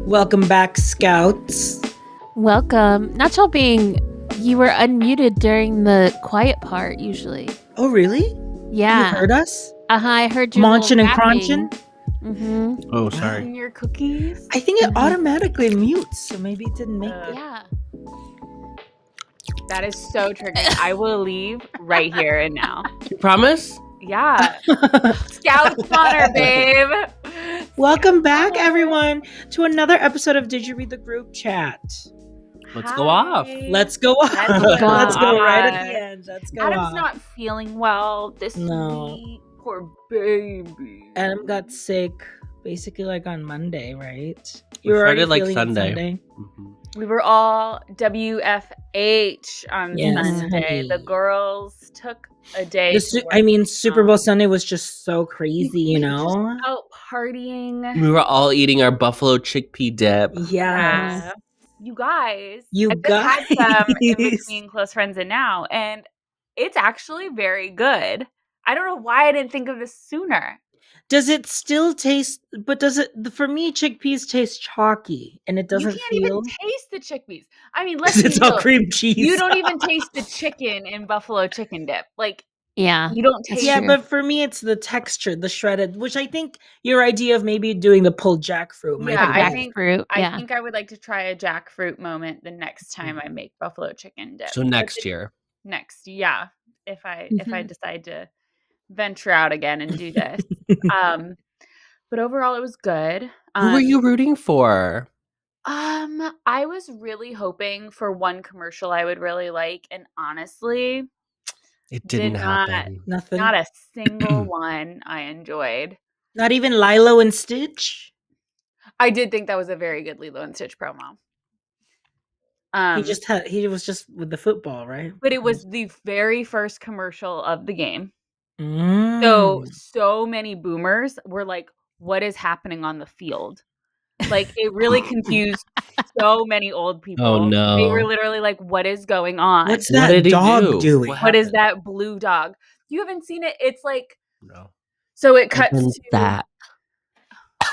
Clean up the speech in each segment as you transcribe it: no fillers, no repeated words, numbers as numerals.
Welcome back, Scouts. Welcome. Not y'all being, you were unmuted during the quiet part usually. Oh, really? Yeah. You heard us? I heard you Munchin' and crunchin'? Mm-hmm. Oh, sorry. And your cookies? I think it automatically mutes, so maybe it didn't make it. Yeah. That is so triggering. I will leave right here and now. You promise? Yeah. Scout's honor, babe. Welcome back, everyone, to another episode of Did You Read the Group Chat? Let's go off. Let's go off. Let's go Let's go off. right at the end. Let's go Adam's off. not feeling well this week. Poor baby. Adam got sick basically like on Monday, right? We were already started like feeling it Sunday. We were all WFH on Yes, Sunday. honey. The girls took a day. to work Super Bowl Sunday was just so crazy, you know? out partying. We were all eating our buffalo chickpea dip. Yes. Yeah. You guys. You I've just had some in guys. between Close Friends and Now, and it's actually very good. I don't know why I didn't think of this sooner. Does it still taste, but does it, for me, chickpeas taste chalky and it doesn't You can't feel, even taste the chickpeas. I mean, let's because be it's all real. cream cheese. You don't even taste the chicken in buffalo chicken dip. Like, Yeah. you don't taste Yeah, it. but for me, it's the texture, the shredded, which I think your idea of maybe doing the pulled jackfruit might Yeah, be I better. think- Jackfruit. I Yeah. think I would like to try a jackfruit moment the next time I make buffalo chicken dip. So next year. Yeah. If I Mhm. decide to venture out again and do this. But overall it was good. Who were you rooting for? I was really hoping for one commercial I would really like, and honestly, It didn't did not. happen. Nothing. not a single one I enjoyed. Not even Lilo and Stitch. I did think that was a very good Lilo and Stitch promo. He was just with the football, right? But it was the very first commercial of the game. Mm. So many boomers were like, what is happening on the field? Like, it really confused so many old people. Oh, no. They were literally like, what is going on? What's What that did he dog do? doing? What What is happened? that blue dog? You haven't seen it? It's like, No. so it cuts What is to that?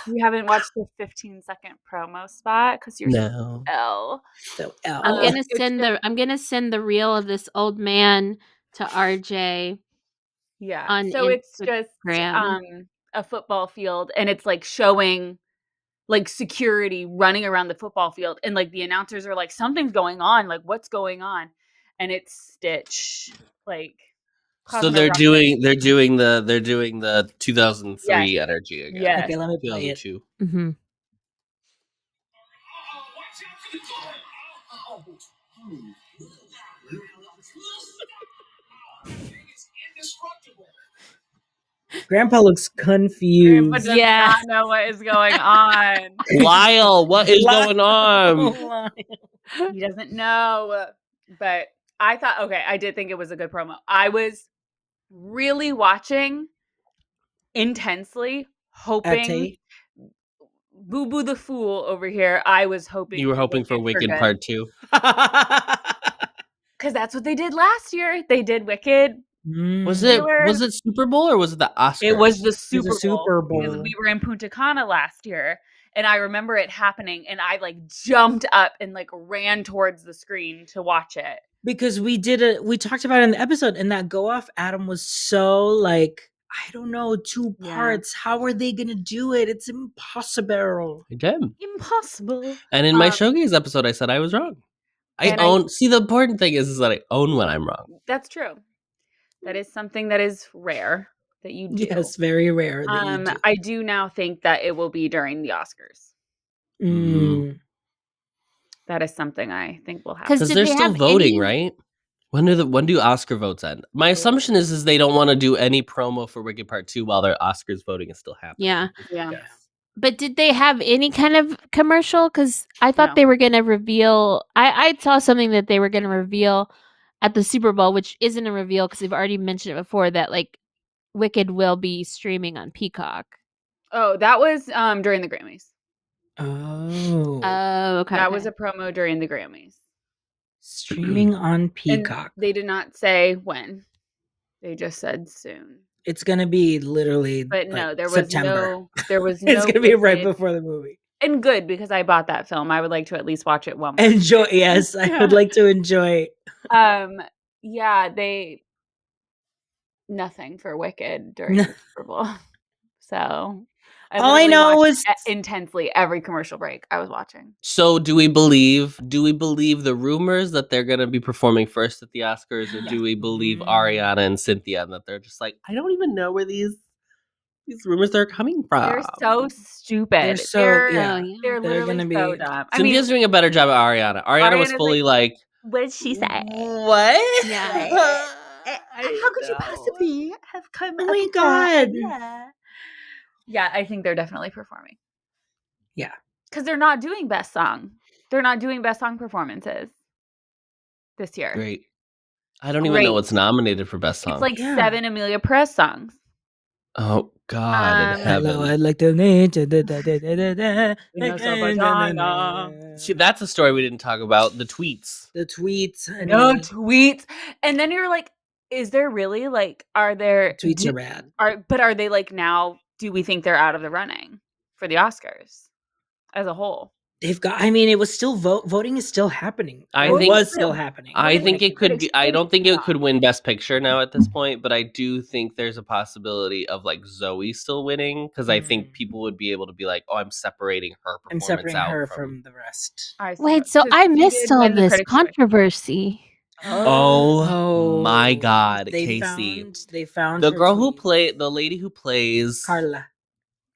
You haven't watched the 15-second promo spot because you're No. L. So I'm Oh, gonna it's send the reel of this old man to RJ. Yeah. On So it's just Instagram. a football field, and it's like showing like security running around the football field, and like the announcers are like, something's going on, like what's going on? And it's Stitch. Like, So they're doing the 2003 Yes. energy again. Yes. Okay, let me play it. 2002. Mm-hmm. Grandpa looks confused. Grandpa does Yeah. not know what is going on. Lyle, what is going on? He doesn't know. But I thought, okay, I did think it was a good promo. I was really watching intensely, hoping Ate. Boo Boo the Fool over here. I was hoping You were hoping for Wicked good. Part 2. Because that's what they did last year. They did Wicked. Was They it were- Super Bowl or was it the Oscars? It was the It Super was a Bowl. Super Because Bowl. we were in Punta Cana last year. And I remember it happening. And I like jumped up and like ran towards the screen to watch it. Because we talked about it in the episode, and that go off, Adam was so like, I don't know, two Yeah. parts. How are they gonna do it? It's impossible. I did. Impossible. And in my Um, Showcase episode, I said I was wrong. And I- See, the important thing is that I own when I'm wrong. That's true. That is something that is rare that you do. Yes, very rare. That you do. I do now think that it will be during the Oscars. Mm. That is something I think will happen. Because Because did they're they still have voting, any- right? When do Oscar votes end? My assumption is they don't want to do any promo for Wicked Part 2 while their Oscars voting is still happening. Yeah. Yeah. But did they have any kind of commercial? Because I thought No. they were going to reveal. I saw something that they were going to reveal at the Super Bowl, which isn't a reveal because they've already mentioned it before, that like Wicked will be streaming on Peacock. Oh, that was during the Grammys. Oh. Oh, okay. That okay. was a promo during the Grammys. Streaming on And Peacock. they did not say when. They just said soon. It's gonna be literally But no, like there was September. there was It's no gonna be right wicked- before the movie. and good because I bought that film. I would like to at least watch it one more Enjoy. time. Yes, I would like to enjoy. Yeah, they nothing for Wicked during the Super Bowl. So I All I literally know watched is intensely every commercial break I was watching. So do we believe the rumors that they're gonna be performing first at the Oscars, or do we believe Ariana and Cynthia and that they're just like, I don't even know where these rumors are coming from? They're so stupid. they're so They're yeah. They're literally gonna so be. dumb. I Cynthia's mean, doing a better job at Ariana. Ariana was Ariana's fully like, what did she say? what? Yeah. How could you possibly have come Oh up my with God. that idea? Yeah, I think they're definitely performing. Yeah. Because they're not doing best song. They're not doing best song performances this year. Great. I don't even know what's nominated for best song. It's like Yeah. 7 Amelia Perez songs. Oh God in heaven. Hello, I'd like to meet you. See, that's a story we didn't talk about. The tweets. The tweets. I No mean, tweets. And then you're like, is there really are there tweets are bad. are they like now, do we think they're out of the running for the Oscars as a whole? They've got. I mean, it was still voting is still happening. I It think- was still happening. I Well, think they it could be. I don't think it Yeah. could win Best Picture now at this point, but I do think there's a possibility of like Zoe still winning because I think people would be able to be like, "Oh, I'm separating her I'm performance separating out her from." from the rest. Wait, so I missed all this controversy. Oh my God, They Casey! They found The her girl who tweets. the lady who plays Carla.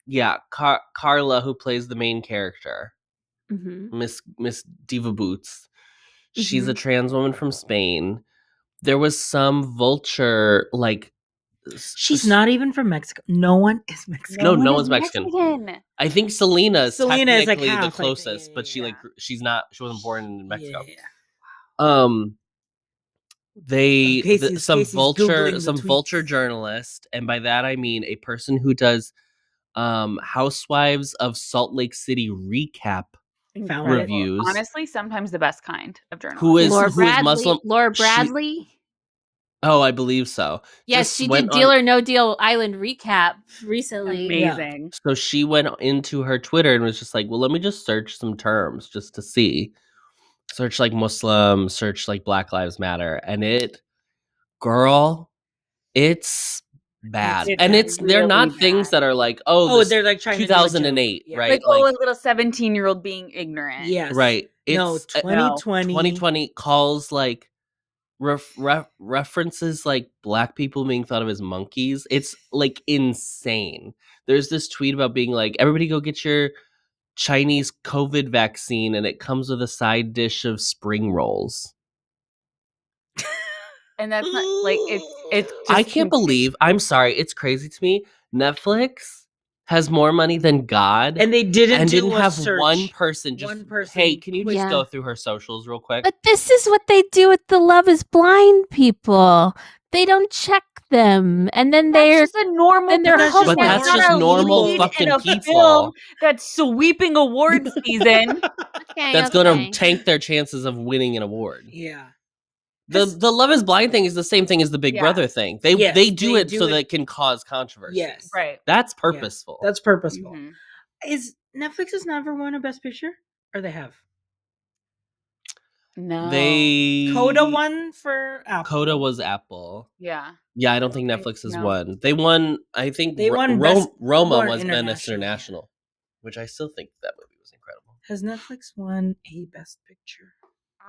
yeah, Carla, who plays the main character, Mm-hmm. Miss Diva Boots. She's a Mhm. trans woman from Spain. There was some vulture like. She's not even from Mexico. No one is Mexican. No one's Mexican. I think Selena is Selena is, like, technically half, I the think. closest, Yeah, but she yeah. like she wasn't born in Mexico. Yeah. They Casey's Googling the some tweets. vulture journalist, and by that I mean a person who does Housewives of Salt Lake City recap Found reviews. Honestly, sometimes the best kind of journalist. Who is Laura who is Bradley. Muslim? Laura She- Bradley. Oh, I believe so. Yes, Just she went did Deal on- or No Deal Island recap recently. Amazing. So she went into her Twitter and was just like, well, let me just search some terms just to see. Search like Muslim, search like Black Lives Matter. And it's bad. It's And bad. they're not Really things bad. that are like, They're like trying 2008, to do a joke. right? Like, oh, a little 17-year-old being ignorant. Yes. Right. No, It's 2020. 2020 calls like references like black people being thought of as monkeys. It's like insane. There's this tweet about being like, everybody go get your Chinese COVID vaccine, and it comes with a side dish of spring rolls. And that's not like it's just I can't believe. I'm sorry, it's crazy to me. Netflix has more money than God, And they didn't have search. one person just. One person Hey, can you just Yeah. go through her socials real quick? But this is what they do with the Love is Blind people. They don't check them. And then they're that's just a normal. then they're But that's hoping But that's not just a normal lead fucking in a people. film that's sweeping award season. okay, That's okay. going to tank their chances of winning an award. Yeah. The Love is Blind thing is the same thing as the Big Yeah. Brother thing. They Yes, they do they it do so it- that it can cause controversy. Yes. Right. That's purposeful. That's purposeful. Mhm. Is Netflix has never won a Best Picture? Or they have? No. They Coda won for Apple. Coda was Apple. Yeah. Yeah, I don't think Okay, Netflix has no. won. They won. I think They won Best- Roma won was Best International. International, which I still think that movie was incredible. Has Netflix won a Best Picture?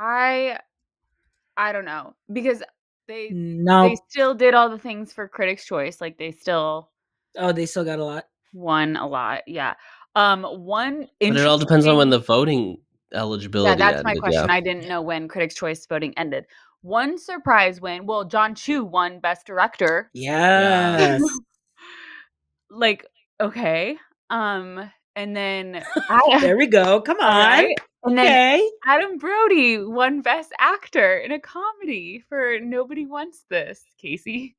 I don't know because they No. still did all the things for Critics' Choice. Like they still Oh, they still got a lot. won a lot. Yeah. One. But it all depends on when interesting- the voting eligibility Yeah, that's my ended. question. Yeah. I didn't know when Critics' Choice voting ended. One surprise win. Well, John Chu won Best Director. Yes. Like, okay. And then There we go. Come on. Right? And then Okay. Adam Brody won Best Actor in a comedy for Nobody Wants This, Casey.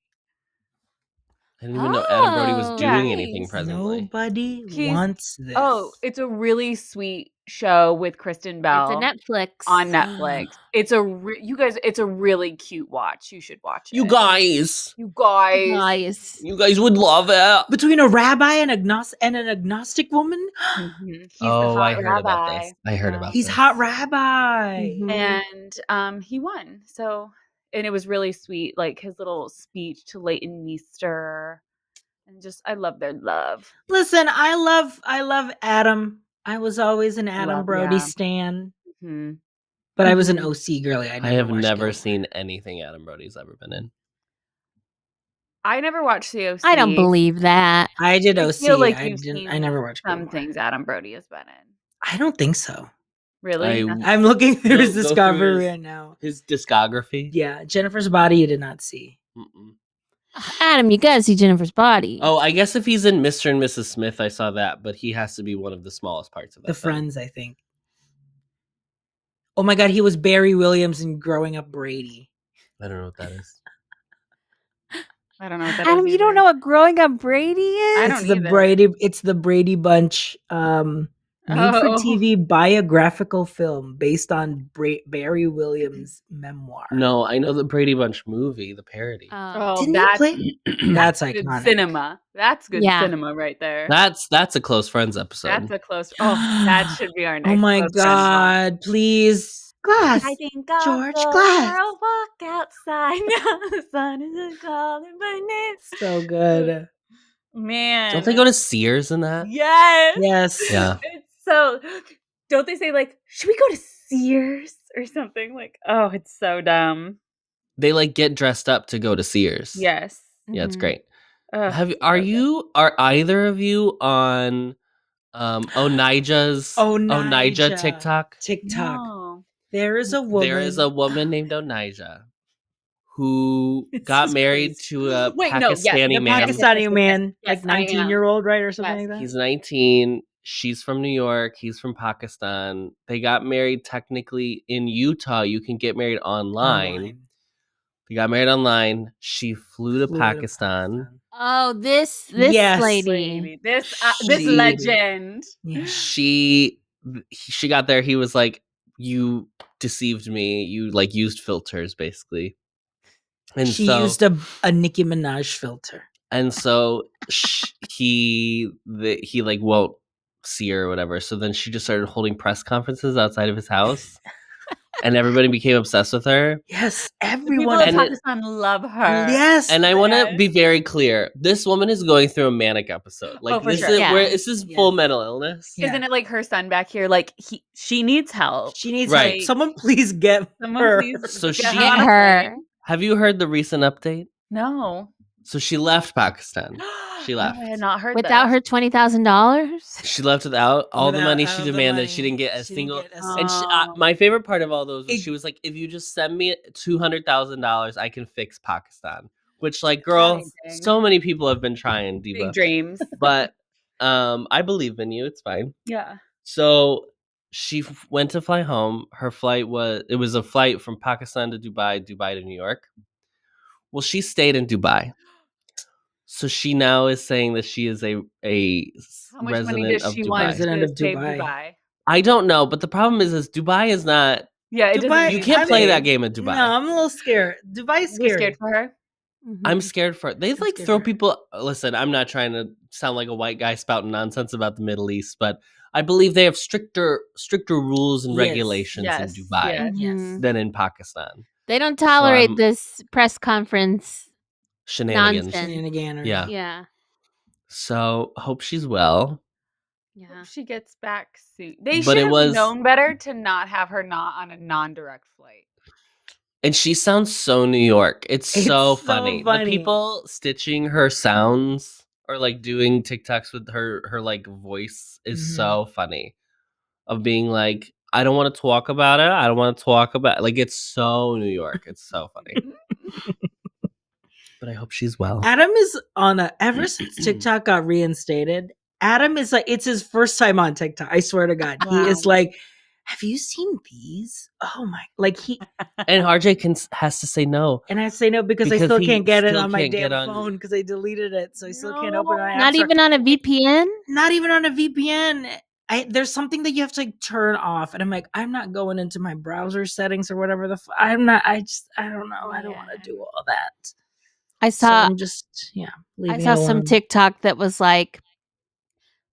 I didn't even know Adam Brody was Oh, doing nice. anything presently. Nobody He's- wants this. Oh, it's a really sweet show with Kristen Bell. It's a Netflix. on Netflix. It's a you guys. It's a really cute watch. You should watch it. You guys Nice. would love it. Between a rabbi and an agnostic woman. Mhm. He's Oh, the I hot heard about rabbi. this. I heard Yeah. about He's this. hot rabbi. Mhm. And he won. So, and it was really sweet, like his little speech to Leighton Meester, and just I love their love. Listen, I love Adam. I was always an Adam Love, Brody yeah. stan, Mhm. but I was an Mhm. OC girly. I never have watched never Gilmore. seen anything Adam Brody's ever been in. I never watched the OC. I don't believe that. I did I OC. feel like I you've didn't. seen I never watched some Gilmore. things Adam Brody has been in. I don't think so. Really? I- Nothing? I'm looking through his Go through discovery his- right now. His discography. Yeah, Jennifer's Body you did not see. Mm-mm. Adam, you gotta see Jennifer's Body. Oh, I guess if he's in Mr. and Mrs. Smith, I saw that, but he has to be one of the smallest parts of that. The film. Friends, I think. Oh my God, he was Barry Williams in Growing Up Brady. I don't know what that is. I don't know what that Adam, is you don't either. know what Growing Up Brady is? I It's don't the either. Brady. It's the Brady Bunch made for Oh. TV biographical film based on Barry Williams' memoir. No, I know the Brady Bunch movie, the parody. Oh, Didn't he that's play? That's good iconic. cinema. That's good Yeah. cinema right there. That's a Close Friends episode. That's a close. Oh, that should be our next. Oh my Close Friends one. God! Please, Glass. think George Glass. a walk outside now. The sun is calling my name. So good. Man, Don't they go to Sears in that? Yes. Yes. Yeah. It's so. Don't they say like, should we go to Sears or something? Like, oh, it's so dumb. They like get dressed up to go to Sears. Yes. Yeah, it's Mhm. great. Ugh, Are either of you on Onija's Onija TikTok? TikTok. no. There is a woman. There is a woman named Onija who This got is married crazy. to a Wait, no, yes, Pakistani the man. Pakistani man, Yes, like I am. 19-year-old, right, or something Yes. like that. He's 19. She's from New York. He's from Pakistan. They got married technically in Utah. You can get married online. They got married online. She flew to Pakistan. Oh, this Yes. lady. This She- legend. Yeah. She got there. He was like, "You deceived me. You like used filters, basically." And She so used a Nicki Minaj filter. and so he like won't see her or whatever. So then she just started holding press conferences outside of his house, and everybody became obsessed with her. Yes, People everyone. in And- Pakistan love her. Yes, And I want to Yes. be very clear: this woman is going through a manic episode. Like Oh, for this sure. is Yeah. where this is Yes. full mental illness. Yeah. Isn't it like her son back here? Like she needs help. She needs Right. help. Someone please get Someone her. please So get she- her Get on a her. plane. Have you heard the recent update? No. So she left Pakistan. She left. No, I had not heard Without this. her $20,000. She left without all the Without money all she the demanded. money. She didn't get a She didn't single. get a And she, Oh. my favorite part of all those was It- she was like, "If you just send me $200,000, I can fix Pakistan." Which, like, girl, Amazing. so many people have been trying, Big Diva. dreams. But I believe in you. It's fine. Yeah. So she went to fly home. Her flight was a flight from Pakistan to Dubai, Dubai to New York. Well, she stayed in Dubai. So she now is saying that she is a How much money resident does of she Dubai. want Resident to of save Dubai. Dubai? I don't know, but the problem is Dubai is not. Yeah, it Dubai- doesn't. You mean can't play anything. that game in Dubai. No, I'm a little scared. Dubai's You're scary. scared for her. I'm scared for they I'm like scared throw for her. people. Listen, I'm not trying to sound like a white guy spouting nonsense about the Middle East, but I believe they have stricter rules and Yes, regulations yes, in Dubai yes. Yes. than in Pakistan. They don't tolerate I'm- this press conference. Shenanigans. Nonsense. Shenaniganery. Yeah. Yeah. So hope she's well. Yeah. Hope she gets back soon. They But should it have was- known better to not have her not on a non-direct flight. And she sounds so New York. It's It's so so funny. funny. The people stitching her sounds or like doing TikToks with her like voice is Mhm. so funny. Of being like, I don't want to talk about it. I don't want to talk about like it's so New York. It's so funny. But I hope she's well. Adam is ever since TikTok got reinstated, Adam is like, it's his first time on TikTok. I swear to God. Wow. He is like, have you seen these? Oh my, like And RJ has to say no. and I say no because I Because still he can't get it still on my can't get damn on- phone because I deleted it. So I still can't open it on Not App Store. even on a VPN? Not even on a VPN. There's something that you have to like turn off, and I'm like, I'm not going into my browser settings or whatever I'm not. I don't know. I don't want to do all that. I So saw I'm just I leaving saw it some alone. TikTok that was like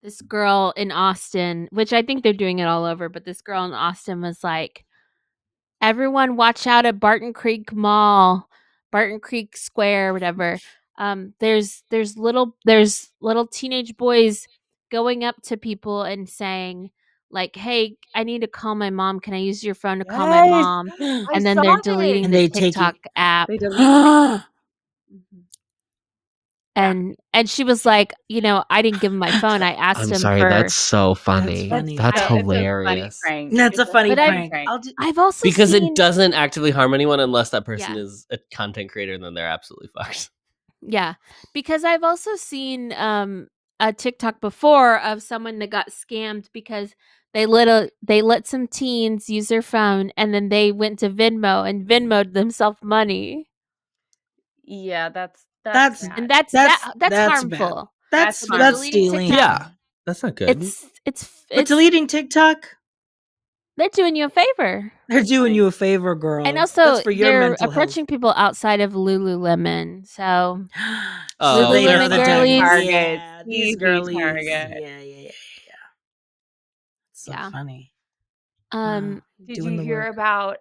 this girl in Austin, which I think they're doing it all over, but this girl in Austin was like, everyone watch out at Barton Creek Mall, Barton Creek Square, whatever. There's little teenage boys going up to people and saying like, "Hey, I need to call my mom. Can I use your phone to call my Yes! mom?" I And then saw they're this. deleting And the they take TikTok it. app. They delete it. And she was like, I didn't give him my phone. I asked I'm him sorry, for. that's so funny. funny. That's It's a funny hilarious. prank. That's a It's funny But I- prank. I'll do. I've also Because seen, it doesn't actively harm anyone unless that person Yeah. is a content creator, and then they're absolutely fucked. Yeah, because I've also seen a TikTok before of someone that got scammed because they let some teens use their phone and then they went to Venmo and Venmo'd themselves money. Yeah, that's That's- bad. And that's bad. harmful. That's That's that's deleting stealing. TikTok. Yeah, that's not good. It's But deleting TikTok, they're doing you a favor. they're doing you a favor, girl. And also that's for your they're mental approaching people outside of Lululemon. So health. Oh, they know Lululemon the girlies. target. Target. Yeah, these Easy girlies. target. Yeah. So Yeah. funny. Did Doing you the hear work. about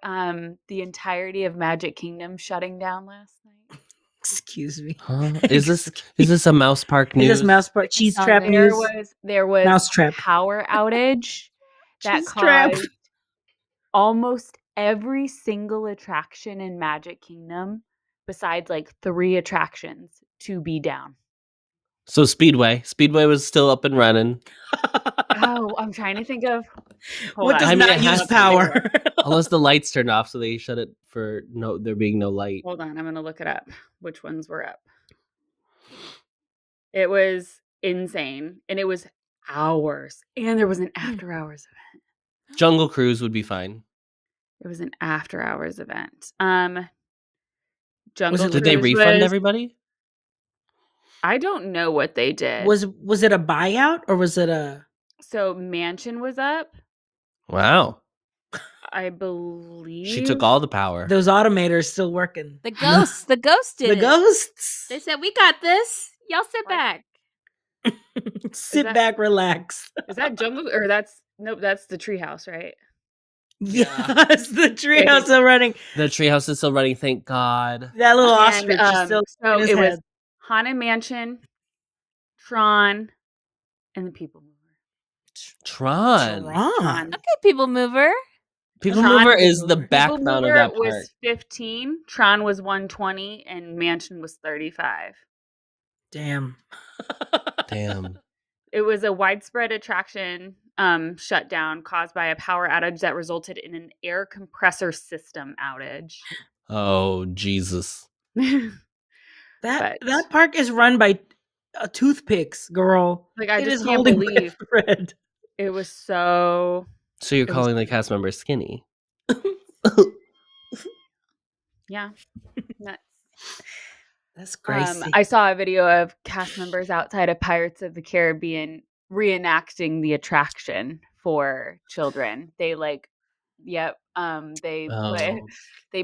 the entirety of Magic Kingdom shutting down last night? Excuse me. Huh? Is this a Mouse Park Is news? this mouse part cheese saw trap that. news? There was Mousetrap. a power outage that Cheese trap. caused almost every single attraction in Magic Kingdom, besides like 3 attractions, to be down. So Speedway was still up and running. Oh, I'm trying to think of. Hold What on. does I mean, not it use has to be. power? Unless the lights turned off, so they shut it for there being no light. Hold on, I'm gonna look it up. Which ones were up? It was insane, and it was hours, and there was an after hours event. Jungle Cruise would be fine. It was an after hours event. Jungle Did they Cruise refund was- everybody? I don't know what they did. Was it a buyout or was it a? So Mansion was up, Wow. I believe. She took all the power. Those automators still working. the ghost did The it. ghosts. They said, "We got this. Y'all sit What? back." Sit that- back, relax. Is that Jungle or that's the treehouse, right? Yeah. Yes, the treehouse still running. The treehouse is still running, thank God. That little And, ostrich is still so in his it was head. Haunted Mansion, Tron, and the People Mover. Tron. Tron. Okay, people mover. People Tron- Mover is the People backbone of Mover that park. was 15, Tron was 120, and Mansion was 35. Damn. Damn. It was a widespread attraction shutdown caused by a power outage that resulted in an air compressor system outage. Oh, Jesus. That But- park is run by toothpicks, girl. Like, I It just is can't holding by a believe- thread. It was so So you're It was calling the pretty- cast member skinny? yeah. Nuts. That's crazy. I saw a video of cast members outside of Pirates of the Caribbean reenacting the attraction for children. They they Oh.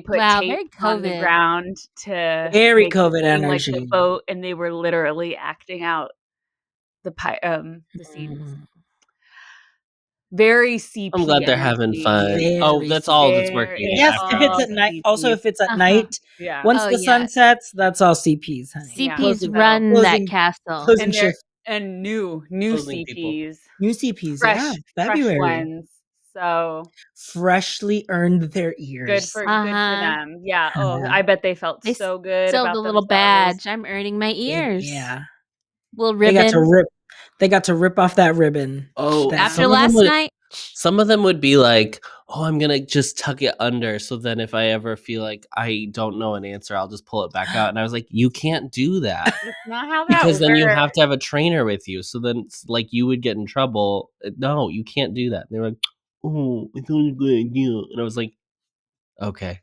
put Wow, tape very on the COVID. ground to Very make it COVID seem like the energy. boat, and they were literally acting out the scenes. Mm. Very CP. I'm glad they're having energy. fun. Very Oh, that's all that's very- working. Yes, after if it's hours. at night. CPs. Also, if it's at Uh-huh. night, Yeah. once Oh, the sun yeah. sets, that's all CPs, honey. Yeah. CPs Closing- run closing- that castle. closing And shift. and new Closing people. CPs. New CPs, Fresh, yeah, fresh February. ones. So Freshly earned their ears. good for Uh-huh. them. Yeah. Oh, Uh-huh. I bet they felt They so good Still about the little themselves. badge. I'm earning my They- ears. Yeah, Little they got to ribbon. rip. They got to rip off that ribbon. Oh, That- After some of them last would- night, Some of them would be like, "Oh, I'm gonna just tuck it under, so then if I ever feel like I don't know an answer, I'll just pull it back out." And I was like, "You can't do that That's not how that because then you works. have to have a trainer with you. So then, it's like, you would get in trouble. No, you can't do that." And they were like, oh, I thought it was a good idea. And I was like, okay.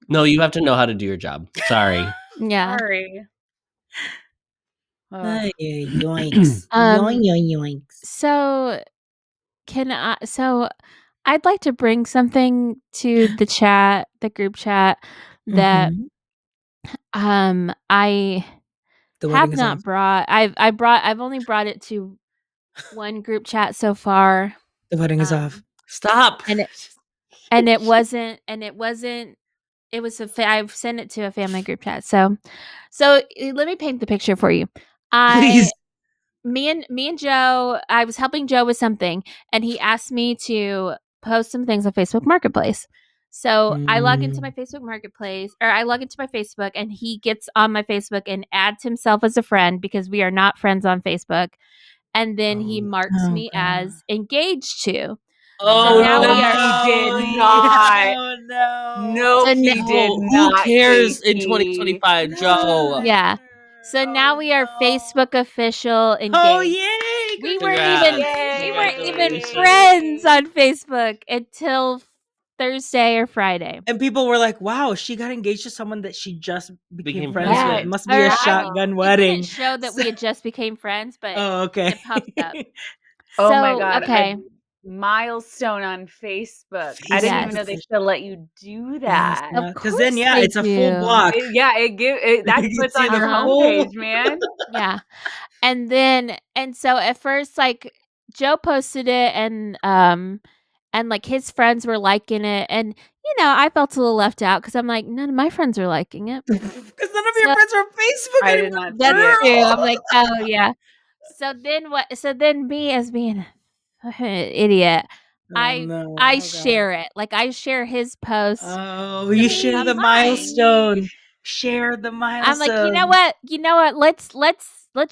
No, you have to know how to do your job. Sorry. Yeah. Sorry. Ay, yoinks. Yoinks. So so I'd like to bring something to the chat, the group chat that Mhm. I The have wedding is not off. brought. I've only brought it to one group chat so far. The wedding is off. Stop. And it wasn't it was I've sent it to a family group chat. So let me paint the picture for you. Please. Me and Joe, I was helping Joe with something, and he asked me to post some things on Facebook Marketplace. So I log into my Facebook Marketplace, or I log into my Facebook, and he gets on my Facebook and adds himself as a friend because we are not friends on Facebook. And then he marks Oh, me God. as engaged to. Oh, now no. we are- He did not. Oh, no. Nope, So he did Who not. cares in Casey. 2025, Joe? Yeah. So now we are Facebook official engaged. Oh, yay. We Congrats. weren't even Congratulations. friends on Facebook until Thursday or Friday. And people were like, wow, she got engaged to someone that she just became Became friends friends with. with. Must be a Or shotgun It wedding. didn't show that we had just became friends, but Oh, okay. it popped up. Oh So, my God. okay. A milestone on Facebook. I didn't even know they Yes. still let you do that. Of Because then, course yeah, they it's a full do. block. That's You what's see on the your Uh-huh. homepage, man. Yeah. And so at first, like, Joe posted it, and like his friends were liking it, and I felt a little left out because I'm like, none of my friends are liking it. Because none of So- your friends are on Facebook I did anymore. not see That's it. true. I'm like, oh yeah. So then what? So then me as being an idiot, Oh, no. I Oh, God. share it. Like I share his post. Oh, to you share the become mine. milestone. Share the milestone. I'm like, you know what? Let's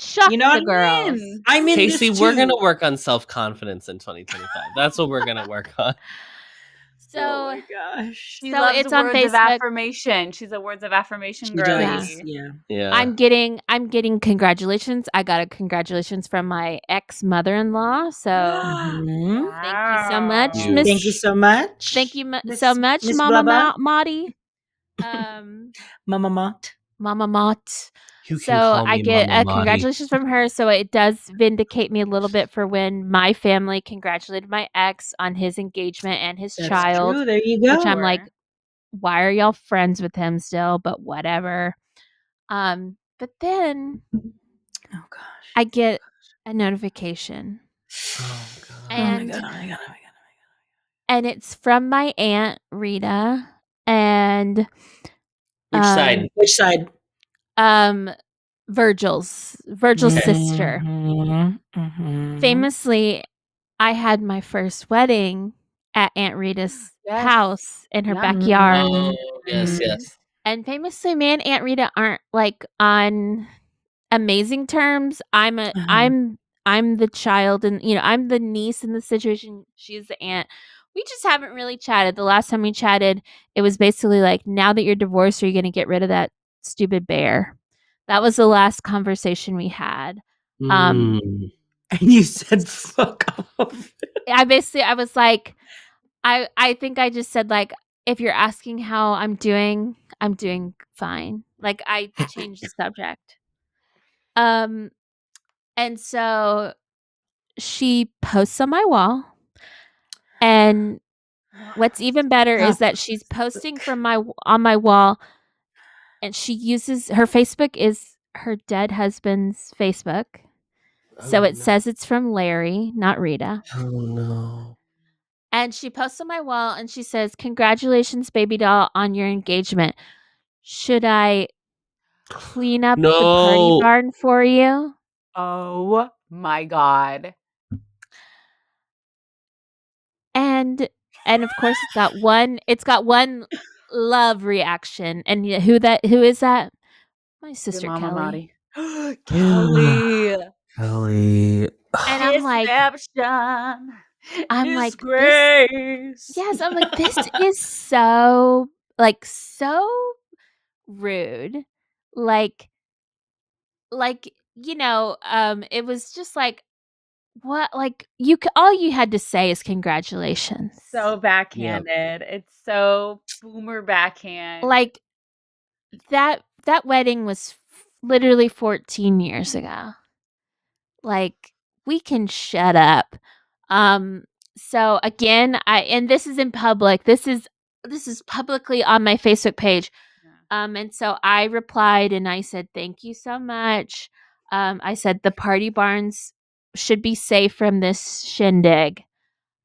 shock You know the what? girls. I'm in Casey, this we're too. going to work on self-confidence in 2025. That's what we're going to work on. So Oh my gosh. She So loves it's on words of Facebook. affirmation. She's a words of affirmation She girly. does. Yeah. Yeah. I'm getting congratulations. I got a congratulations from my ex mother-in-law. So Mhm. thank you so much, Huge. Miss. Thank you so much. Thank you Miss- so much, Miss Mama Blubba. Motty. Mama Mott. Mama Mott. You So can call I me get Mama a Madi. congratulations from her. So it does vindicate me a little bit for when my family congratulated my ex on his engagement and his That's child. true. There you go. Which I'm like, why are y'all friends with him still? But whatever. But then Oh gosh. I get a notification. Oh, God. And Oh my god. and it's from my aunt Rita and Which side? Which side? Virgil's sister. Mhm. Famously, I had my first wedding at Aunt Rita's Yes. house in her Yeah. backyard. Oh, yes, Mhm. yes. And famously, me and Aunt Rita aren't like on amazing terms. I'm the child, and I'm the niece in the situation. She's the aunt. We just haven't really chatted. The last time we chatted, it was basically like, now that you're divorced, are you going to get rid of that stupid bear? That was the last conversation we had. Mm. And you said fuck off. I was like, I think I just said, like, if you're asking how I'm doing fine. Like, I changed the subject. And so she posts on my wall, and what's even better is that she's posting from on my wall, and she uses her Facebook is her dead husband's Facebook. So it says it's from Larry, not Rita. Oh, no. And she posts on my wall and she says, "Congratulations, baby doll, on your engagement. Should I clean up the party No. barn for you?" Oh my God. And of course it's got one love reaction. And who is that? My sister Your mama Kelly. Marty. Kelly. Kelly. And I'm like, Deception. I'm like, disgrace. yes, I'm like, this is so rude. Like, it was just like, what? Like all you had to say is congratulations. So backhanded. It's so boomer backhand. Like that wedding was literally 14 years ago. Like, we can shut up. So again, and this is in public. This is publicly on my Facebook page. Yeah. And so I replied and I said, "Thank you so much." I said the party barns should be safe from this shindig.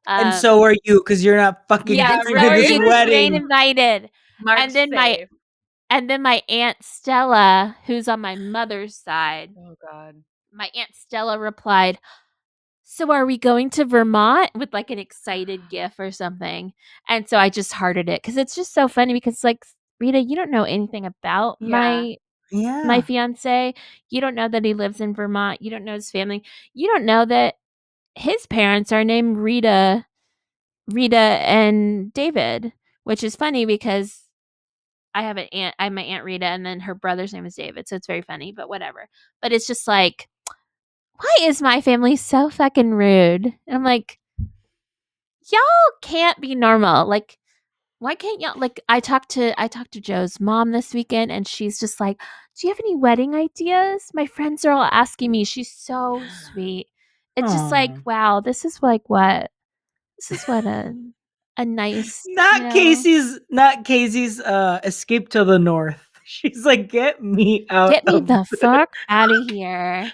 And so are you, because you're not fucking Yeah, going so to are this you 'cause you ain't wedding. invited. Mark And then safe. my Aunt Stella, who's on my mother's side, Oh God. my Aunt Stella replied, "So are we going to Vermont?" with like an excited gif or something. And so I just hearted it because it's just so funny because like, Rita, you don't know anything about Yeah. my Yeah. fiance. You don't know that he lives in Vermont. You don't know his family. You don't know that his parents are named Rita and David, which is funny because I have my Aunt Rita, and then her brother's name is David, so it's very funny, but whatever. But it's just like, why is my family so fucking rude? And I'm like, y'all can't be normal. Like, why can't y'all? Like, I talked to Joe's mom this weekend, and she's just like, "Do you have any wedding ideas?" My friends are all asking me. She's so sweet. It's just like, Aw. wow, this is what a nice, Not Casey's Escape to the North. She's like, get me out get me of the fuck out of here.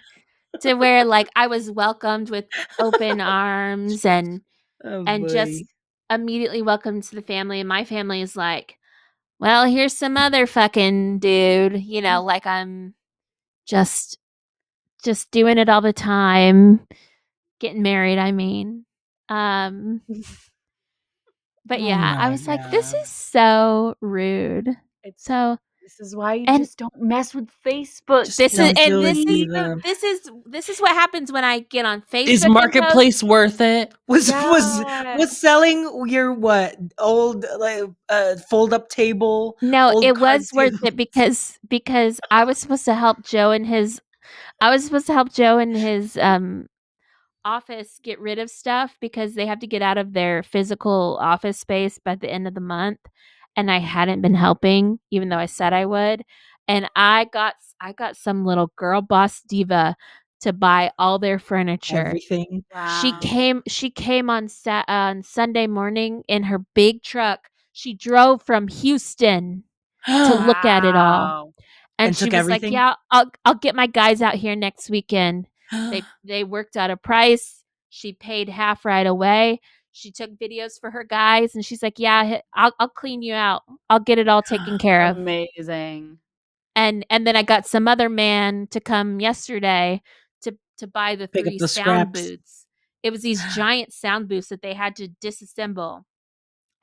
To where like I was welcomed with open arms and oh, just buddy. immediately welcomed to the family, and my family is like, well, here's some other fucking dude, like I'm just doing it all the time, getting married, I mean. But Oh yeah, I my was like, this god. is so rude. It's So this is why you and just don't mess with Facebook. Just this is don't do it either. this is what happens when I get on Facebook Is and post. Marketplace worth it? Was Yeah. selling your what old like fold up table? No, Old it card was worth table? it because I was supposed to help Joe in his office get rid of stuff because they have to get out of their physical office space by the end of the month, and I hadn't been helping even though I said I would. And I got some little girl boss diva to buy all their furniture. Everything. Wow. She came on Sunday morning in her big truck. She drove from Houston to And look at it all. Wow. And she took was like, everything. "Yeah, I'll get my guys out here next weekend." They worked out a price. She paid half right away. She took videos for her guys, and she's like, "Yeah, I'll clean you out. I'll get it all taken care of." Amazing. And then I got some other man to come yesterday to buy the Pick up 3 the sound scraps. booths. It was these giant sound booths that they had to disassemble.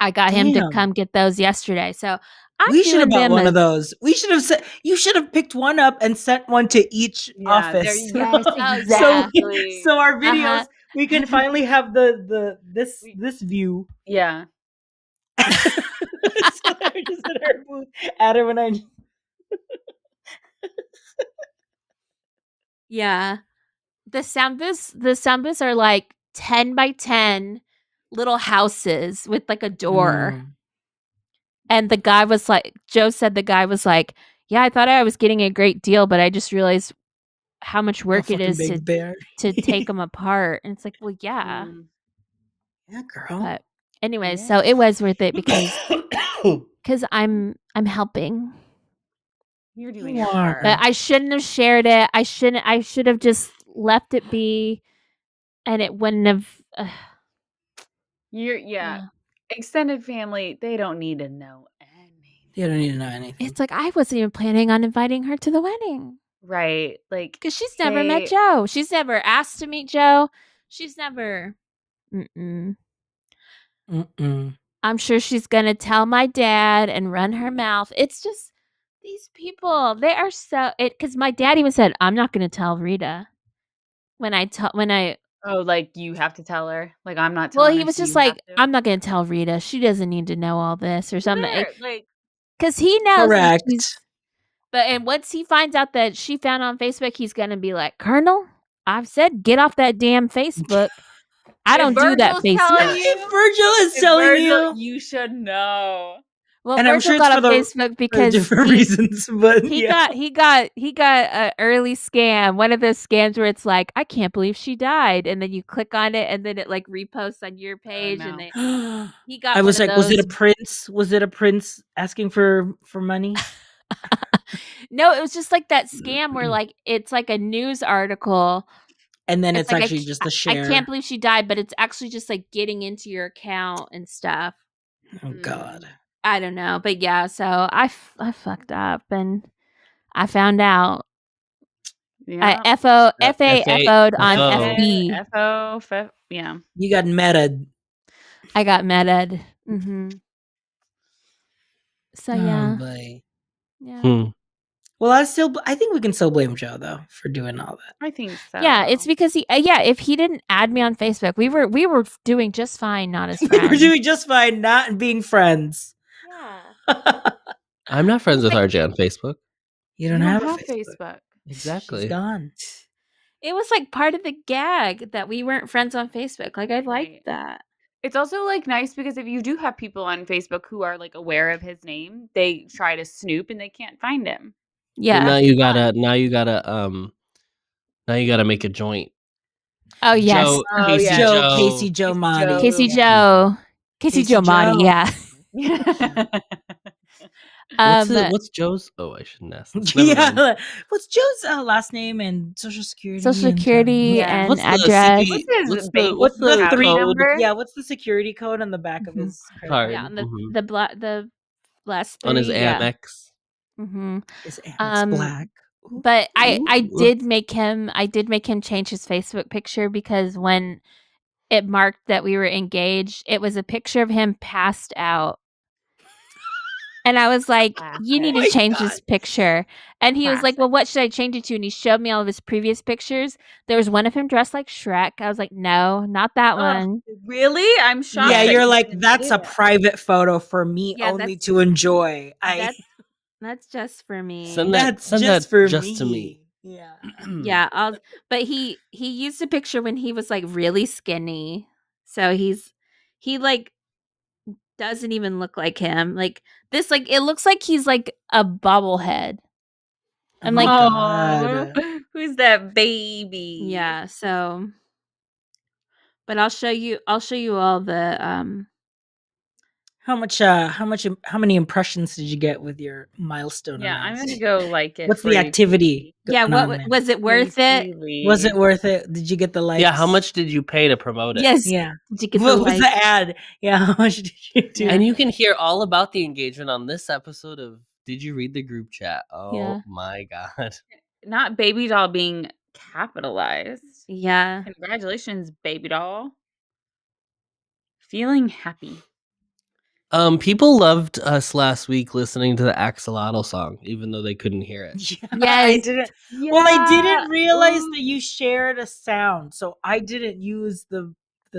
I got him to Damn. come get those yesterday. So I'm We should have doing bought them one as of those. We should have said you should have picked one up and sent one to each Yeah, there office. yes, Oh, so yeah. exactly. so our Uh-huh. videos we can finally have this view. Yeah. So they're just in our booth. Adam and I. Yeah. The sound booths are like 10 by 10 little houses with like a door. Mm, And the guy was like, Joe said the guy was like, "Yeah, I thought I was getting a great deal, but I just realized how much how work it fucking is big they are. to take them apart." And it's like, well, yeah. Mm. Yeah, girl. But anyways, Yeah. so it was worth it because I'm helping. You're doing You your are. part. But I shouldn't have shared it. I should have just left it be, and it wouldn't have You're yeah. extended family, they don't need to know anything. You don't need to know anything. It's like I wasn't even planning on inviting her to the wedding Right. Like because she's never met Joe. She's never asked to meet Joe. She's never. Mm-mm. Mm-mm. I'm sure she's gonna tell my dad and run her mouth. It's just these people. They are so it because my dad even said, "I'm not gonna tell Rita." When I oh, like you have to tell her. Like I'm not well, telling he her, was so just you have like, to. "I'm not gonna tell Rita. She doesn't need to know all this or something." There, like Because he knows that she's. Correct. But and once he finds out that she found on Facebook, he's gonna be like, "Colonel, I've said get off that damn Facebook. I don't do that Virgil's telling Facebook. you- If Virgil is If telling Virgil, you, you should know. Well, and I'm Virgil sure it's got for on the Facebook for because different reasons, but he yeah. got an early scam. One of those scams where it's like, I can't believe she died, and then you click on it, and then it like reposts on your page, no. and he got I one was of like, was it a those. prince? Was it a prince asking for money? No, it was just like that scam where like it's like a news article. And then It's it's like actually just a I share. can't believe she died, but it's actually just like getting into your account and stuff. Oh God. I don't know, but yeah. So I fucked up, and I found out. Yeah. I FO'd on FO. FB. Yeah. You got meta. I got meted. So Oh yeah, boy. yeah. Well, I think we can still blame Joe though for doing all that. I think so. Yeah, it's because he. If he didn't add me on Facebook, we were doing just fine, not as We friends. were doing just fine, not being friends. Yeah. I'm not friends with RJ on Facebook. You You don't don't have have a Facebook. Facebook. Exactly. She's gone. It was like part of the gag that we weren't friends on Facebook. Like I liked Right. that. It's also like nice because if you do have people on Facebook who are like aware of his name, they try to snoop and they can't find him. Yeah. Well, now you gotta make a joint. Oh yes. Joe, Oh, Casey yeah. Joe. Casey Joe Casey Monty. Joe. Casey yeah. Joe. Casey Joe Monty, Joe. yeah. What's Joe's? Oh, I shouldn't ask. This. Never mind. Yeah. What's Joe's last name and social security? Social and, security Yeah. and What's the address. CD? What's his bank? What's the What's the three code? number? Yeah, what's the security code on the back of his credit Card. Yeah, on Mhm. the last 3. On his yeah. Amex. Mm-hmm. His Amex Black. But I Ooh. did make him change his Facebook picture because when it marked that we were engaged, it was a picture of him passed out. And I was like, you need Oh to my change God. this picture. And he was like, well, what should I change it to? And he showed me all of his previous pictures. There was one of him dressed like Shrek. I was like, no, not that one. Really? I'm shocked. Yeah, that you're you like, didn't that's say a that. private photo for me Yeah, only to enjoy. That's just for me. Send that. That's Send just that for just to me. Yeah. Yeah, but he used a picture when he was like really skinny. So he like doesn't even look like him. Like this, like it looks like he's like a bobblehead. I'm like, Oh, Oh, God. who's that baby? yeah. So, but I'll show you all the How many impressions did you get with your milestone? Yeah, I'm announcement? gonna go like it. What's for the you, activity? yeah. going What on there? was it worth it? Was it worth it? Did you get the likes? Yeah, how much did you pay to promote it? Yes. Yeah. Did you get What the was likes? the ad? Yeah, how much did you do? Yeah. And you can hear all about the engagement on this episode of Did You Read the Group Chat? Oh Yeah. my God. Not baby doll being capitalized. Yeah. Congratulations, baby doll. Feeling happy. People loved us last week listening to the Axolotl song, even though they couldn't hear it. Yeah, Yes. I didn't. Well, I didn't realize Ooh. that you shared a sound, so I didn't use the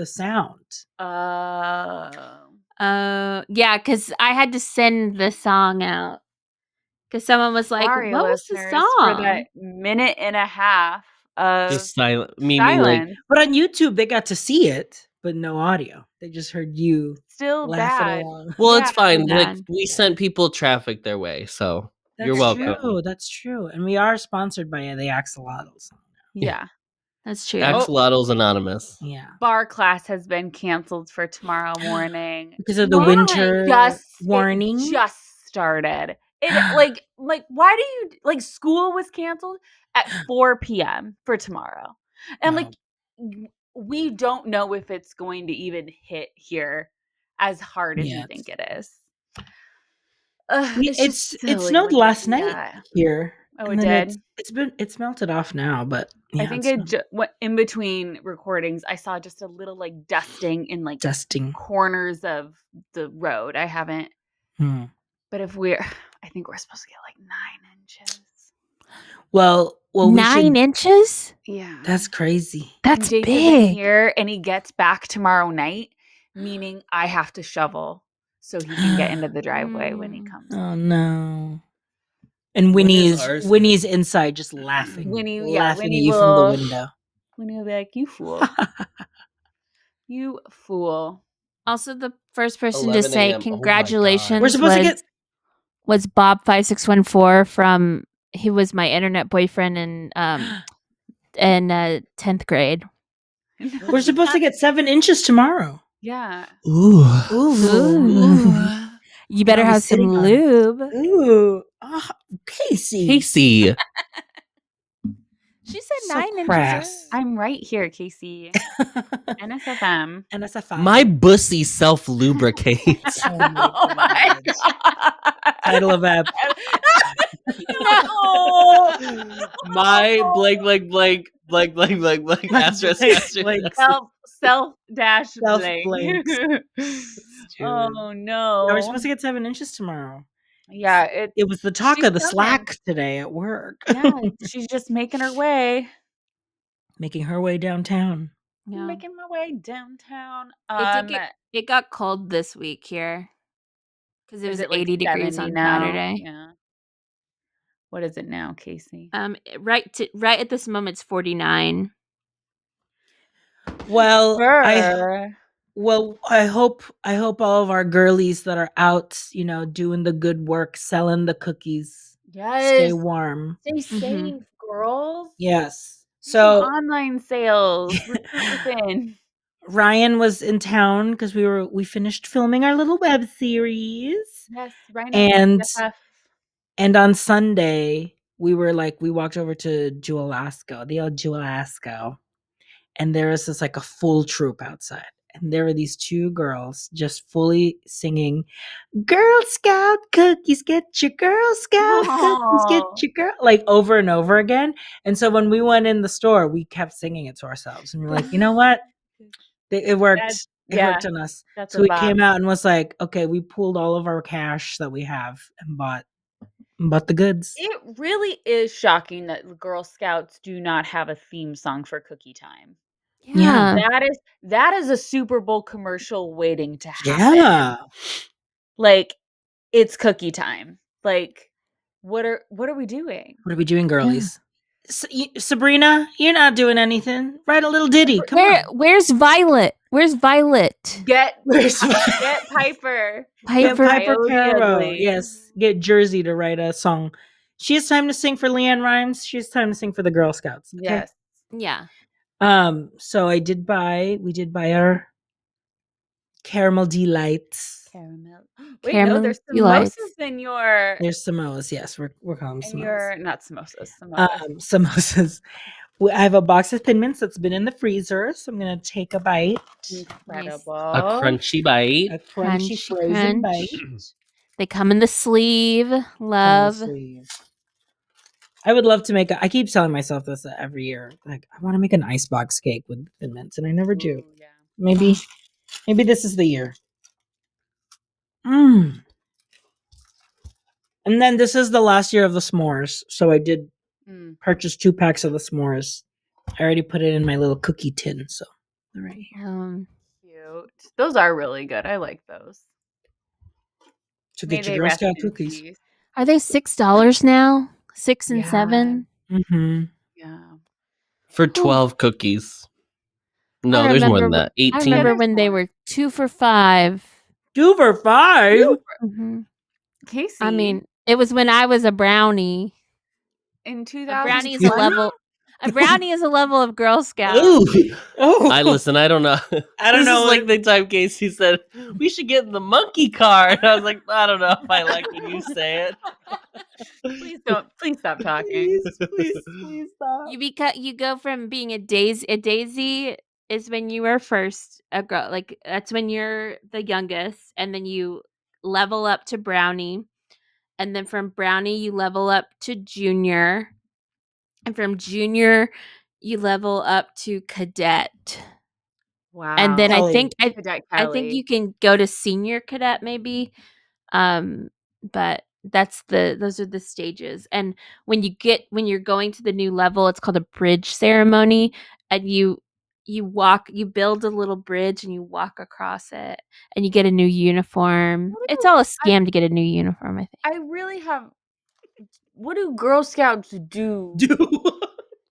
sound. Yeah, because I had to send the song out. Because someone was like, Sorry, what was the listeners, song? for that minute and a half of Just silent. Meaning like silence. But on YouTube, they got to see it, but no audio. They just heard you Still laughing bad. along. well, Yeah, it's fine. so Like bad. we sent people traffic their way, so you're That's welcome. true. That's true. And we are sponsored by the Axolotls. Yeah. That's true. Axolotls Anonymous. Yeah. Bar class has been canceled for tomorrow morning. Because of the Why? winter warning. It just started. It like why do you like school was canceled at 4 p.m. for tomorrow. And Wow. like we don't know if it's going to even hit here as hard as you Yes. think it is. It just silly snowed when you last see night that. here. Oh, and it then did? it's melted off now, but yeah, I think it's in between recordings, I saw just a little like dusting in like dusting. corners of the road. I haven't, but I think we're supposed to get like 9 inches. Well, 9 inches? Yeah, That's crazy. That's Jake isn't big. here, and he gets back tomorrow night, meaning I have to shovel so he can get into the driveway when he comes. Oh no! And When is ours? Winnie's inside just laughing, Winnie laughing Winnie at you will- from the window. Looney will be like, "You fool, you fool." Also, the first person to 11 say a.m. Oh my God. congratulations We're supposed to was, get was Bob5614 from, he was my internet boyfriend in 10th grade. we're supposed to get 7 inches tomorrow. Yeah. Ooh. Ooh. You better I'll be have some sitting on it. lube. Ooh. Oh, Casey. Casey. She said So 9 inches. crass. I'm right here, Casey. NSFM. NSFI. My bussy self lubricates. Oh my Oh my God. god. Title of app. No. My blank asterisk Blank. Self dash Self blank. blanks. Oh Yeah, we're no. supposed to get 7 inches tomorrow. Yeah, It was the talk she's of the coming. Slack today at work. Yeah, she's just making her way. Making her way downtown. Yeah. Making my way downtown. It got cold this week here because it Is was it like 80 degrees 70 on now? Saturday. Yeah. What is it now, Casey? Right at this moment, it's 49. Well, Brr. I hope all of our girlies that are out, doing the good work, selling the cookies, stay Yes. warm. Stay safe, girls. Yes. Do some So online sales. Recruit within. Ryan was in town because we finished filming our little web series. Yes, Rhino And BFF. and on Sunday we walked over to Jewel-Lasco, the old Jewel-Lasco, and there was this like a full troop outside. And there were these 2 girls just fully singing, "Girl Scout cookies, get your Girl Scout cookies, get Oh. your girl," like over and over again. And so when we went in the store, we kept singing it to ourselves. And we were like, you know what? It worked. It Yeah, worked on us. that's So a we bop. came out and was like, okay, we pulled all of our cash that we have and bought the goods. It really is shocking that Girl Scouts do not have a theme song for cookie time. Yeah. That is a Super Bowl commercial waiting to happen. Yeah. Like, it's cookie time. Like, what are we doing? What are we doing, girlies? Sabrina, you're not doing anything. Write a little ditty. Come on. Where's Violet? Where's Violet? Get Where's get Piper. Get Piper Coyote Caro. Ugly. Yes. Get Jersey to write a song. She has time to sing for Leanne Rhymes. She has time to sing for the Girl Scouts. Okay? Yes. Yeah. So we did buy our caramel delights. Caramel. Wait, Caramel no, there's delights. samosas in your There's samosas. Yes, we're calling them in samosas. your not samosas. Samosas. Samosas. I have a box of Thin Mints that's been in the freezer, so I'm gonna take a bite. Incredible. A crunchy bite. A crunchy Crunchy frozen crunch. bite. They come in the sleeve. Love. I would love to make I keep telling myself this every year. Like, I want to make an icebox cake with Thin Mints, and I never do. Ooh, yeah. Maybe this is the year. And then this is the last year of the s'mores, so I did purchase 2 packs of the s'mores. I already put it in my little cookie tin, so they're right here. Cute. Those are really good. I like those. So May get your they Girl rest Scout in cookies. peace. Are they $6 now? 6 and 7? Mm-hmm. Yeah. For 12 cookies. No, there's more than that. 18. I remember there's when they more. were 2 for $5. 2 for $5? Mm-hmm. Casey. I mean, it was when I was a brownie. in A 2020. brownie is a level. A brownie is a level of Girl Scout. Ooh. Oh, I don't know. I don't This know. is like the time Casey said, we should get in the monkey car. And I was like, I don't know if I like when you say it. Please stop talking. Please stop. You go from being a daisy is when you were first a girl, like that's when you're the youngest, and then you level up to brownie, and then from brownie you level up to junior, and from junior you level up to cadet. Wow. And then Kelly. Cadet I think you can go to senior cadet maybe. But those are the stages. And when you're going to the new level, it's called a bridge ceremony, and you build a little bridge and you walk across it and you get a new uniform. It's all a scam to get a new uniform, I think. I really have. What do Girl Scouts do?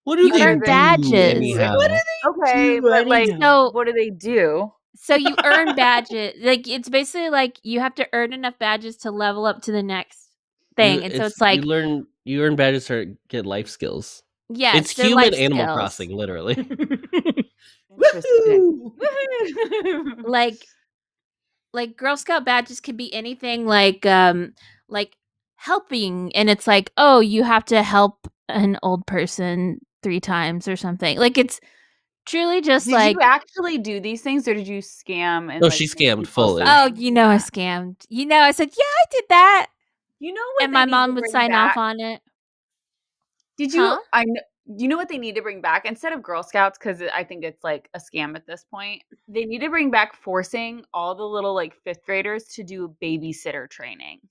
What do You they earn do badges. anyhow? What are Okay, but like, So what do they do? so you earn badges. Like it's basically like you have to earn enough badges to level up to the next thing. And so it's like you earn badges to get life skills. yes, It's they're human life Animal skills. Crossing, literally. Interesting. Woohoo! Like Girl Scout badges could be anything like helping, and it's like, oh, you have to help an old person 3 times or something. Like it's truly just Did like you actually do these things, or did you scam and No, like she make scammed people fully. oh, sign? you know I Yeah. scammed. You know I said, "Yeah, I did that." You know what And they my need mom to would bring sign off back? on it. Did you? Huh? You know what they need to bring back instead of Girl Scouts, because I think it's like a scam at this point. They need to bring back forcing all the little like fifth graders to do babysitter training.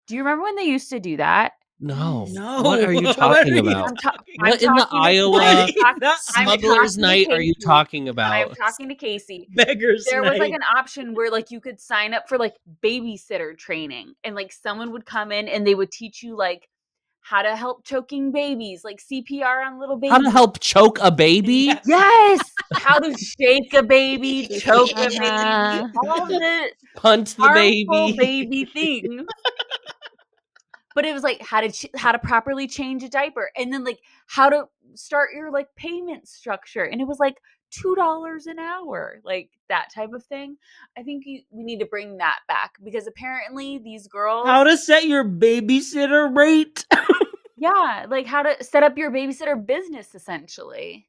Do you remember when they used to do that? No. No. What are you What talking are you about? I'm, ta- talking I'm What in the talking to Iowa I'm, talk- I'm Smugglers talking to Night are you Casey. talking I'm about? talking to Casey. Beggars There was like night. an option where like you could sign up for like babysitter training, and like someone would come in and they would teach you like how to help choking babies, like CPR on little babies. How to help choke a baby? Yes. Yes, how to shake a baby, choke a baby, Uh-huh. all the Punt the harmful baby. baby things. But it was like how to properly change a diaper, and then like how to start your like payment structure, and it was like $2 an hour, like that type of thing. I think we need to bring that back, because apparently these girls, How to set your babysitter rate? yeah, like how to set up your babysitter business essentially.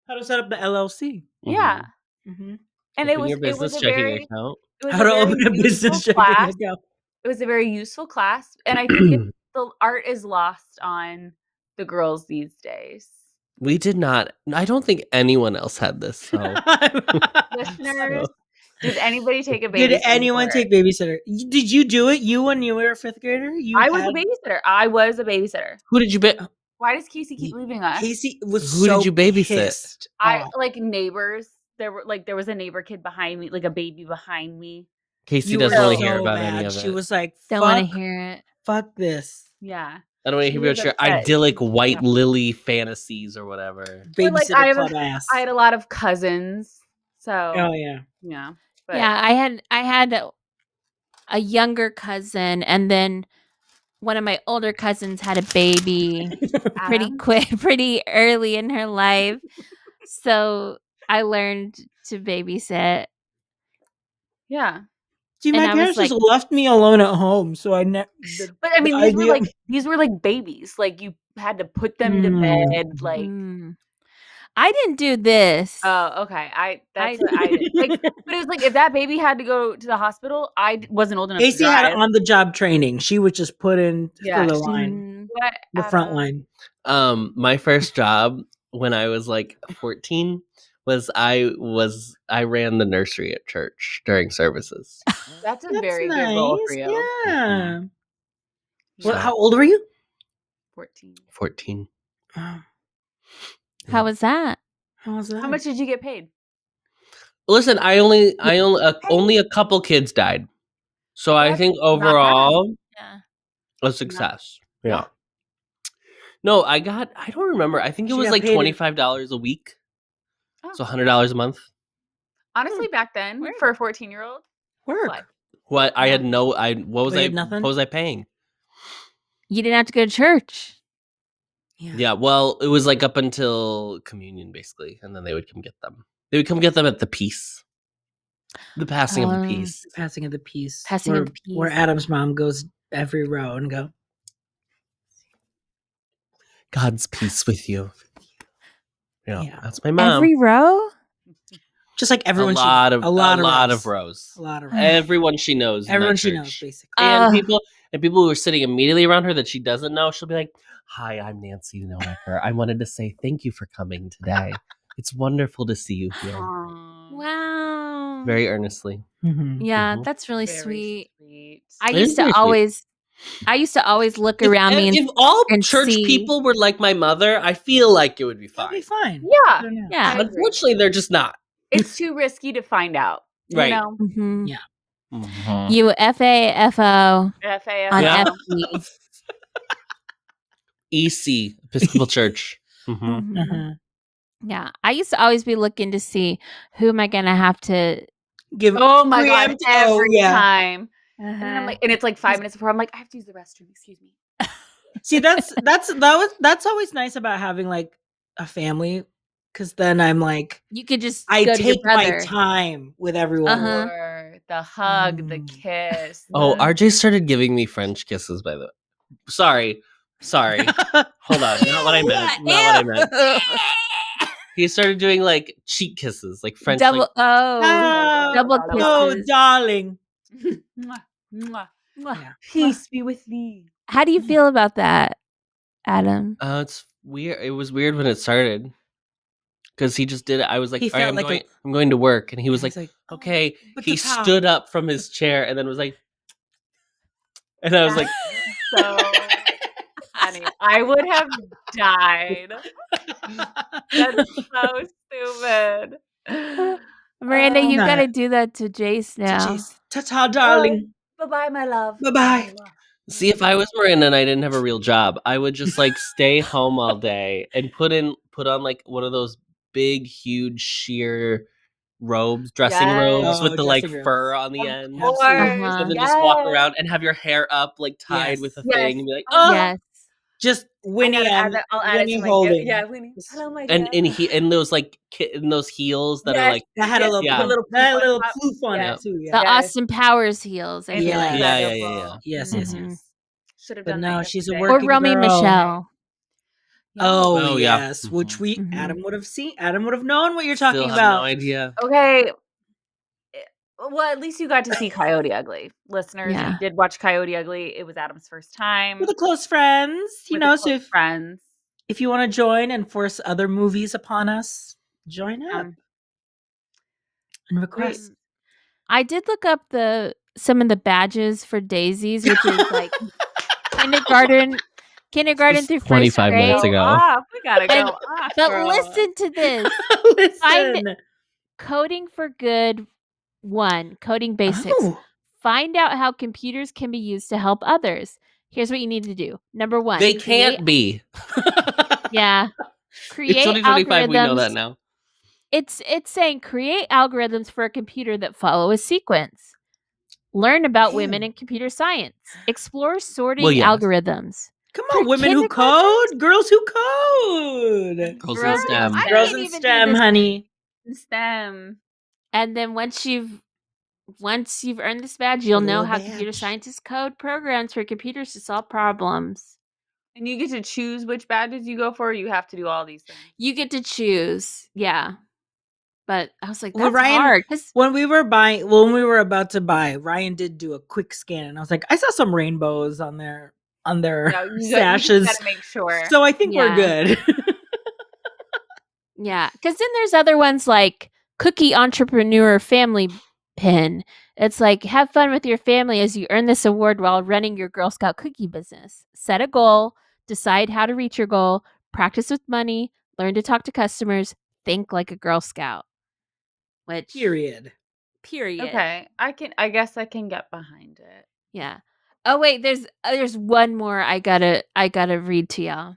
How to set up the LLC? Yeah, Mm-hmm. and Open your business checking account. How to open a business checking class. account? It was a very useful class, and I think the art is lost on the girls these days. We did not. I don't think anyone else had this. So Listeners, did anybody take a babysitter? Did anyone take babysitter? Did you do it? You when you were a fifth grader? I was a babysitter. who did you Why does Casey keep leaving us? Casey was Who did so you babysit? pissed I off. like neighbors. There was a neighbor kid behind me, like a baby behind me. Casey You doesn't were want to so hear about bad. any of She it. was like, Don't want to "Fuck, hear it. fuck this." Yeah. I don't want to She hear was about your upset. idyllic white lily fantasies or whatever. But, like, Babysitter club ass. I had a lot of cousins. So Oh yeah. yeah. But Yeah, I had a younger cousin, and then one of my older cousins had a baby pretty Adam? quick, pretty early in her life. So I learned to babysit. Yeah. See, And my I was parents just like- left me alone at home, so I never. But I mean, these were like babies. Like you had to put them to bed. Like, I didn't do this. oh, okay. That's what I did. Like, but it was like if that baby had to go to the hospital, wasn't old enough to Casey had drive. on the job training. She was just put in Yeah, for the she- line, What, the front Adam? line. My first job when I was like 14 was I ran the nursery at church during services. That's a That's very nice. good role for you. Yeah. Well, So- how old were you? 14. 14. Oh, How was that? how was that? How much did you get paid? Listen, only a couple kids died. So I That's think not bad. overall Yeah. a success. Yeah. No, I don't remember. I think it She was got like paid in- $25 a week. Oh. So $100 a month. Honestly, back then Work. for a 14-year-old, Work. What I had Yeah. no what was We I had nothing? what was I paying? You didn't have to go to church. Yeah, well, it was like up until communion basically, and then they would come get them. They would come get them at the peace. The passing of the peace. Passing of the peace. Passing where, of the peace. Where Adam's mom goes every row and go, God's peace with you. Yeah, Yeah. that's my mom. Every row? just like everyone. a lot of a lot of rows. A lot of rows. Everyone she knows. in Everyone that she knows, church. basically. And people who are sitting immediately around her that she doesn't know, she'll be like, "Hi, I'm Nancy Noecker. I wanted to say thank you for coming today. It's wonderful to see you here." Wow. Very earnestly. Mhm. Yeah, Mhm. that's really very sweet. sweet. I It is used to very sweet. always look around me If all and church see- people were like my mother, I feel like it would be That'd be fine. fine. Yeah. I don't know. Yeah. I agree. Unfortunately, they're just not. It's too risky to find out. Right. You know? Mhm. Yeah. You FAFO FAO. on Yeah. FB. EC, Episcopal Church. Mhm. Mhm. Yeah, I used to always be looking to see who am I gonna have to. Give Oh my god, preempt. every Oh yeah. time. And then I'm like, and it's like 5 minutes before. I'm like, I have to use the restroom. Excuse me. See, that's always nice about having like a family, because then I'm like, You could just I go to your take my brother. time with everyone. Uh-huh. Or the hug, the Mm. kiss. Oh, the- RJ started giving me French kisses, by the way. Sorry. Hold on. Not what I meant. Not what I meant. He started doing like cheek kisses, like French. Double. Like, Oh, Double oh, kisses. darling. Mwah, mwah. Yeah. Peace be with thee. How do you feel about that, Adam? it's weird. It was weird when it started because he just did it. I was like, He all right, felt like I'm going to work, and he was He's like, like, okay. but He the power. stood up from his chair and then was like, and I was like, So funny. I would have died. That's so stupid. Miranda, you Nah. gotta do that to Jace now. Ta-ta, darling. Bye-bye, my love. Bye-bye. see, if I was Miranda and I didn't have a real job, I would just like stay home all day and put on like one of those big, huge sheer robes, dressing Yes. robes with Oh, the like dressing robes. fur on the Of end. course. Uh-huh. And then just walk Yes. around and have your hair up like tied with a Yes. thing and be like, Oh, oh. Yes. Just Winnie and I'll add it to Winnie my holding. Yeah, Winnie. Just- Hello, my And dear. and those like in those heels that are Yes. like That had a Yes, little, yeah. the little that poof on little top. poof on Yeah. it too. The Yeah. Yes. Austin Powers heels. I feel Yeah. like. yeah. Yes, yes, Mhm. yes. Should have But done no, that she's a yesterday. Or working Romy girl. Michelle. Oh, Oh, yeah. yes, which we Mhm. Adam would have seen. Adam would have known what you're Still talking have about. no idea. Okay. Well, at least you got to see Coyote Ugly. Listeners, Yeah. we did watch Coyote Ugly. It was Adam's first time With the close friends, you with know. the So close friends. if you want to join and force other movies upon us, join up and request. I did look up some of the badges for daisies, which is like kindergarten This through 25 first grade. minutes ago. Off. We gotta go And- off. But girl. listen to this. Listen. Coding for Good 1, coding basics. Oh, Find out how computers can be used to help others. Here's what you need to do. Number 1. They can't be. Yeah. It's Create 2025. We know algorithms. that now. It's saying create algorithms for a computer that follow a sequence. Learn about women Man. in computer science. Explore sorting Well, yes. algorithms. come For on, women who code, girls who code, Girls in Girls- STEM. I girls can't in even do STEM, this. honey. STEM. And then once you've earned this badge, you'll A know little how badge. computer scientists code programs for computers to solve problems. And you get to choose which badges you go for. Or you have to do all these things. You get to choose. Yeah. But I was like, Well, that's Ryan, hard. 'Cause- when we were about to buy, Ryan did do a quick scan, and I was like, I saw some rainbows on their No, you sashes, just gotta make sure. so I think we're Yeah. good. yeah. Because then there's other ones like Cookie Entrepreneur Family Pin. It's like, have fun with your family as you earn this award while running your Girl Scout cookie business. Set a goal, decide how to reach your goal, practice with money, learn to talk to customers, think like a Girl Scout. Which Period. Okay, I guess I can get behind it. Yeah. Oh wait, there's one more I gotta read to y'all.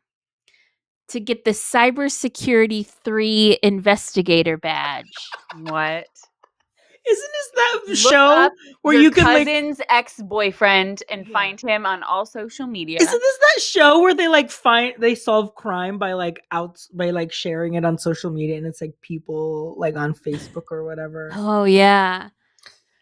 To get the Cybersecurity 3 Investigator badge. What? Isn't this that Look show up where your you can like? cousin's ex-boyfriend and Yeah. find him on all social media. Isn't this that show where they solve crime by sharing it on social media, and it's like people like on Facebook or whatever. Oh yeah.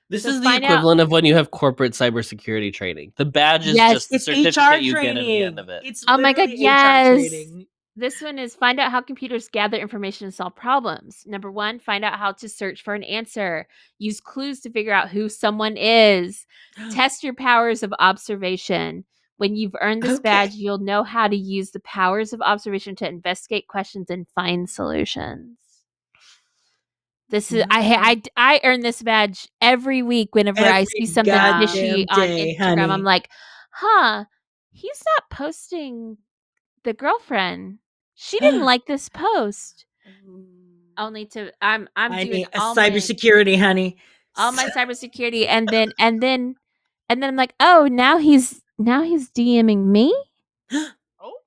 This So is the find out- equivalent of when you have corporate cybersecurity training. The badge is Yes, just the It's certificate HR you training. get at the end of it. It's Oh my God, literally HR yes. training. This one is find out how computers gather information and solve problems. Number 1, find out how to search for an answer. Use clues to figure out who someone is. Test your powers of observation. When you've earned this Okay. badge, you'll know how to use the powers of observation to investigate questions and find solutions. This is I earn this badge every week whenever I Every see something goddamn fishy on day, Instagram. honey. I'm like, huh, he's not posting the girlfriend. She didn't like this post. Only to I'm I doing need a all my cybersecurity, honey. all my cybersecurity, and then I'm like, oh, now he's DMing me.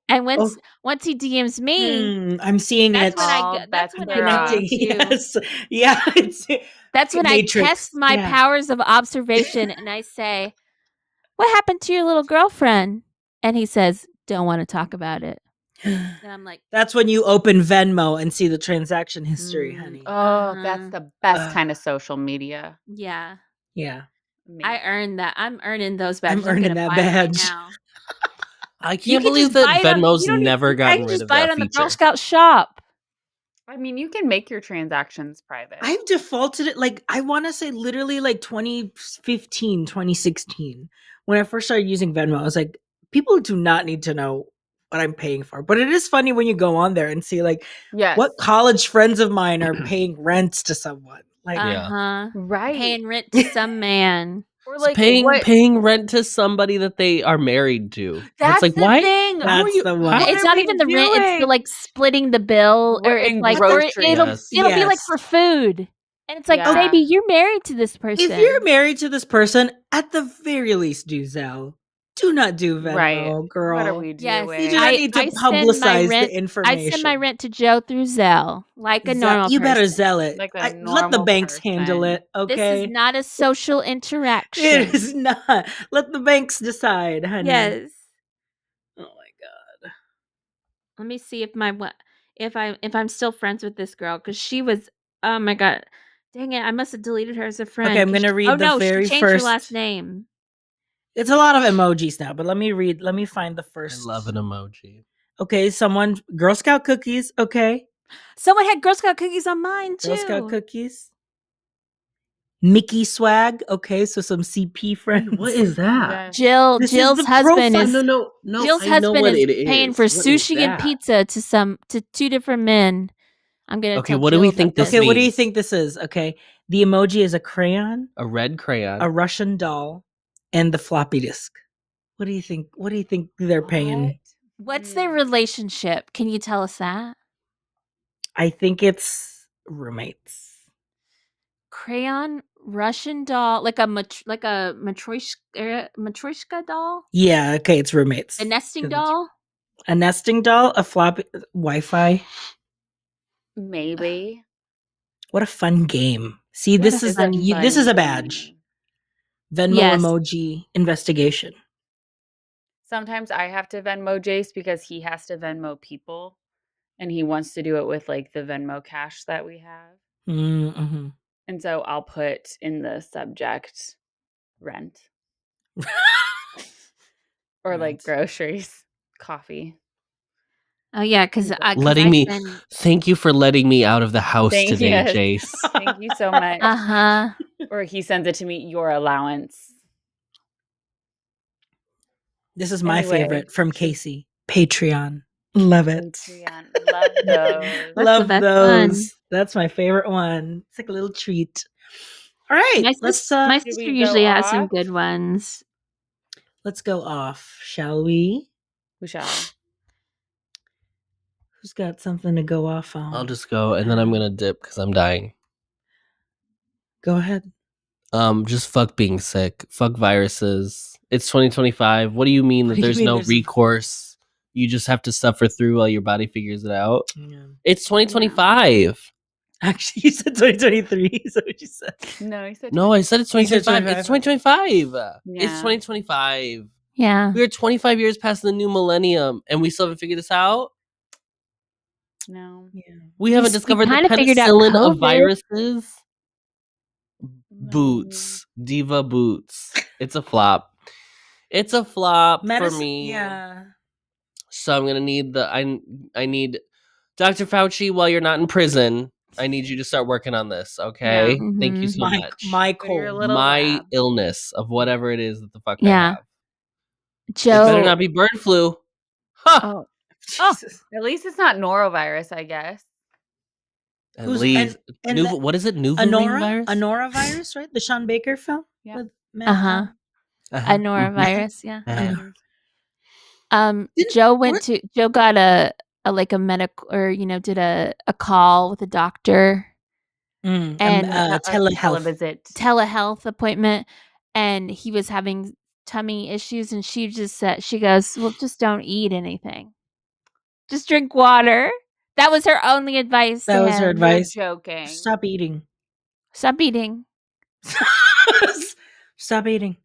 And once Oh. once he DMs me, I'm seeing that's it. when I All go that's bets when are I go off. Connecting. into Yes. Yeah. It's that's when I Matrix. test my Yeah. powers of observation and I say, "What happened to your little girlfriend?" And he says, "Don't want to talk about it." And I'm like, That's when you open Venmo and see the transaction history, honey. Oh, that's the best Ugh. kind of social media. yeah. Yeah. I Amazing. earned that. I'm earning those I'm badges. I'm earning gonna that buy 'em right badge. now. I You can't can believe just that buy it on Venmo's you don't never need, you gotten can rid just of buy it that on the Girl feature. Scout shop. I mean, you can make your transactions private. I've defaulted it like I want to say literally like 2015, 2016. When I first started using Venmo, I was like, people do not need to know what I'm paying for. But it is funny when you go on there and see like Yes. what college friends of mine are paying rents to someone. Like Yeah. Uh-huh. Right. Paying rent to some man. Or It's like paying what? paying rent to somebody that they are married to. And That's it's like, the why? thing. How are that's you? the How? one. It's are not we even the rent, it's the doing? like splitting the bill or it's And like or groceries. Yes. it'll be like Yes. for food. And it's like, Yeah. baby, you're married to this person. If you're married to this person, at the very least do Zelle. Do not do Venmo, Right. girl. What are we Yes. doing? You do not need to I send my publicize the rent information. I send my rent to Joe through Zelle, like a normal You better person. Zell it. Like a Let the normal banks handle person. it, This okay? is not a social It interaction. is not. Let the banks decide, honey. Yes. Oh my god. Let me see if I'm still friends with this girl because she was. Oh my god, dang it! I must have deleted her as a friend. Okay, I'm 'cause gonna she- read oh the no, she very changed her last first. name. It's a lot of emojis now, but let me find the I first. love an emoji. Okay, someone Girl Scout cookies, okay. Someone had Girl Scout cookies on mine too. Girl Scout cookies. Mickey swag, okay, so some CP friends. What is that? Yes. This is Jill's the husband profile. is No. Jill's I know husband what is it is. paying for What is sushi and that? pizza to two different men. I'm gonna Okay, tell what do Jill we about think this Okay, what do you means? think this is? Okay. The emoji is a crayon, A red crayon. a Russian doll, and the floppy disk. What do you think? What do you think they're paying? What's their relationship? Can you tell us that? I think it's roommates. Crayon Russian doll, like a matryoshka doll, Yeah, okay, it's roommates. a nesting 'Cause it's- doll. A nesting doll, a floppy Wi-Fi. Maybe. What a fun game. See, What this a is fun this is a game. badge. Venmo Yes. emoji investigation. Sometimes I have to Venmo Jace because he has to Venmo people, and he wants to do it with like the Venmo cash that we have. Mm-hmm. And so I'll put in the subject rent or like Rent. groceries, coffee. Oh yeah, because letting me thank you for letting me out of the house today, Yes. Jace. Thank you so much. Uh-huh. Or he sends it to me, your allowance. This is my Anyway, favorite from Casey. Patreon. Love it. Patreon. Love those. That's Love the best those. one. That's my favorite one. It's like a little treat. All right, My let's sister we usually go has some off? good ones. let's go off, shall we? We shall. Who's got something to go off on? I'll just go and then I'm gonna dip because I'm dying. Go ahead. Just fuck being sick. Fuck viruses. It's 2025. What do you mean What that do you there's mean no there's- recourse? You just have to suffer through while your body figures it out. Yeah. It's 2025. Actually, you said 2023. Is that what you said? No, he said No, I said it's He said 2025. It's 2025. Yeah. It's 2025. Yeah. We're 25 years past the new millennium and we still haven't figured this out. no. Yeah. We haven't discovered the kinda figured out penicillin of COVID. viruses. Boots. Diva boots. It's a flop. It's a flop for me. Yeah. So I'm gonna need I need Dr. Fauci, while you're not in prison, I need you to start working on this, okay? Yeah. Thank you Mhm. so My much. my Go to your cold. little My lab. illness of whatever it is that the fuck I Yeah. have. It Joe. better not be bird flu. Huh. Oh, Jesus. at least it's not norovirus, I guess. At Who's- least and Nuva- the- what is it? Nuvaline virus? A norovirus, right? The Sean Baker film Yeah. with Matt. Uh-huh. Uh-huh. A norovirus, yeah. Uh-huh. Joe got a like a medical or did a call with a doctor and A telehealth. televisit. telehealth appointment, and he was having tummy issues, and she just said, she goes, well, just don't eat anything. Just drink water. That was her only advice That to was her him. You're advice. joking. Stop eating. Stop eating. Stop eating.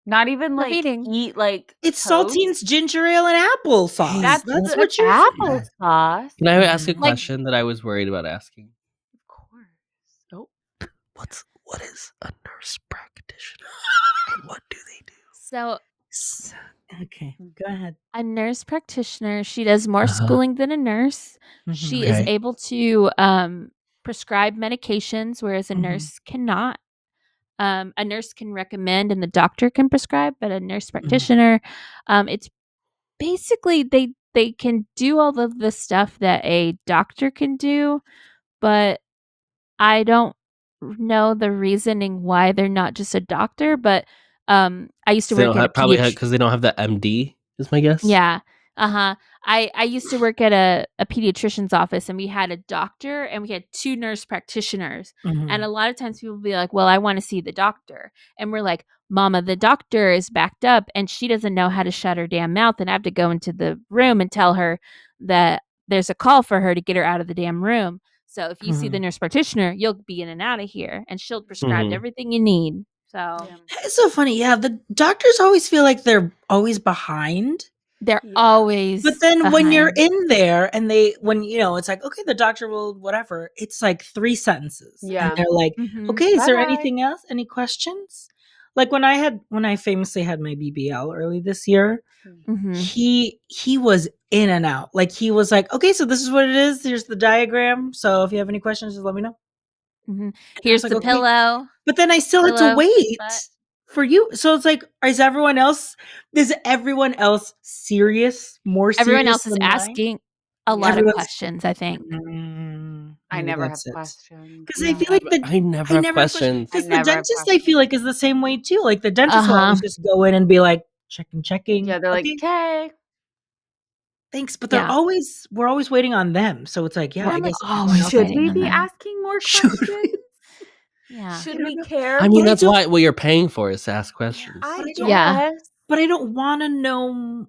Not even Stop like eating. eat like It's toast? saltines, ginger ale, and applesauce. Hey, That's what- what you're saying. applesauce. Can I ask a Mhm. Like- question that I was worried about asking? Of course. Oh. What is a nurse practitioner? And what do they do? So Okay, go ahead. a nurse practitioner, she does more Uh-huh. schooling than a nurse. She is Okay. able to prescribe medications, whereas a Mhm. nurse cannot. A nurse can recommend and the doctor can prescribe, but a nurse practitioner, it's basically they can do all of the stuff that a doctor can do, but I don't know the reasoning why they're not just a doctor. But I used to They work don't at a have, probably pediatrician. because they don't have the MD. Is my guess. Yeah. I used to work at a pediatrician's office, and we had a doctor and we had 2 nurse practitioners. Mhm. And a lot of times people will be like, well, I want to see the doctor. And we're like, Mama, the doctor is backed up and she doesn't know how to shut her damn mouth. And I have to go into the room and tell her that there's a call for her to get her out of the damn room. So if you see the nurse practitioner, you'll be in and out of here. And she'll prescribe Mhm. everything you need. So Yeah. It's so funny. Yeah, the doctors always feel like they're always behind. they're Yeah. always But then when you're behind. in there and when it's like, okay, the doctor will whatever, it's like 3 sentences. Yeah. And they're like, Mhm. okay, is there Bye-bye. anything else? Any questions? Like when I famously had my BBL early this year, Mhm. he was in and out. Like he was like, okay, so this is what it is. Here's the diagram. So if you have any questions, just let me know. Mhm. And I Here's was like, the okay. pillow. But then I still had to Pillow, wait butt. for you. So it's like, is everyone else serious? More serious Everyone else is than mine? asking a Yeah. lot of Everyone's- questions, I think. I Maybe never have that's it. questions. Because I feel like I never have questions. Because I the never have dentist, I feel like, is the same way too. Like the dentist will Uh-huh. always just go in and be like, checking. Yeah, they're like, okay, okay. thanks. But Yeah. we're always waiting on them. So it's like, yeah, We're I guess always everyone else Should waiting we on be them. asking more Should we? questions? Yeah. Should I don't we know. care? I mean, But I that's don't- what you're paying for is to ask questions. I But I guess. don't- Yeah. But I don't want to know.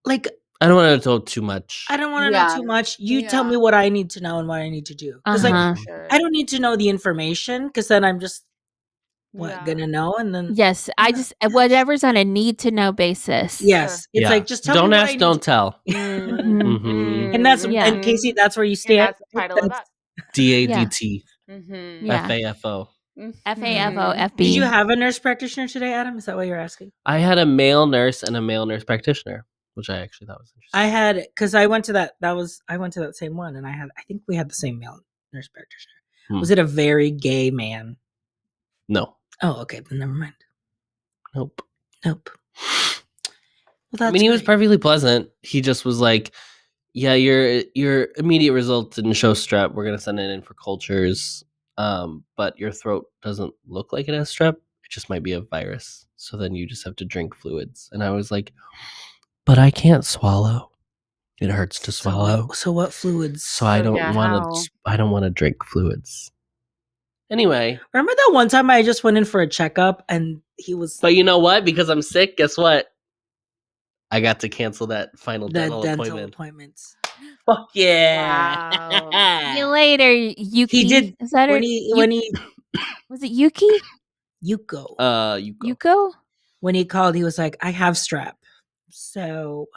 Like, I don't want to know too much. I don't want to Yeah. know too much. You tell Yeah. me what I need to know and what I need to do. Because like, Uh-huh. Sure. I don't need to know the information because then I'm just Yeah. gonna know and then Yes, I just whatever's on a need to know basis. yes, it's Yeah. like just tell Don't me what ask, I need don't to- tell. Mhm. And that's Yeah. and Casey, that's where you And stand. that's the title of that. DADT. Mm-hmm. Yeah. FAFO. FAFO, FB. Did you have a nurse practitioner today, Adam? Is that what you're asking? I had a male nurse and a male nurse practitioner, which I actually thought was interesting. I had because I went to that same one, and I think we had the same male nurse practitioner. Was it a very gay man? No. Oh, okay, then never mind. Nope. Well, that's I mean, he was great. perfectly pleasant. He just was like, yeah, your immediate results didn't show strep. We're going to send it in for cultures. But your throat doesn't look like it has strep. It just might be a virus. So then you just have to drink fluids. And I was like, but I can't swallow. It hurts to swallow. So what fluids? So I don't yeah, want how? to. I don't want to drink fluids. Anyway, Remember that one time I just went in for a checkup and he was but you know what? Because I'm sick. Guess what? I got to cancel that final the dental dental appointment. appointments. Fuck yeah! See you later, Yuki. He did Is that when it? he Was it Yuki? Yuko. You go. Yuko? When he called, he was like, "I have strep." So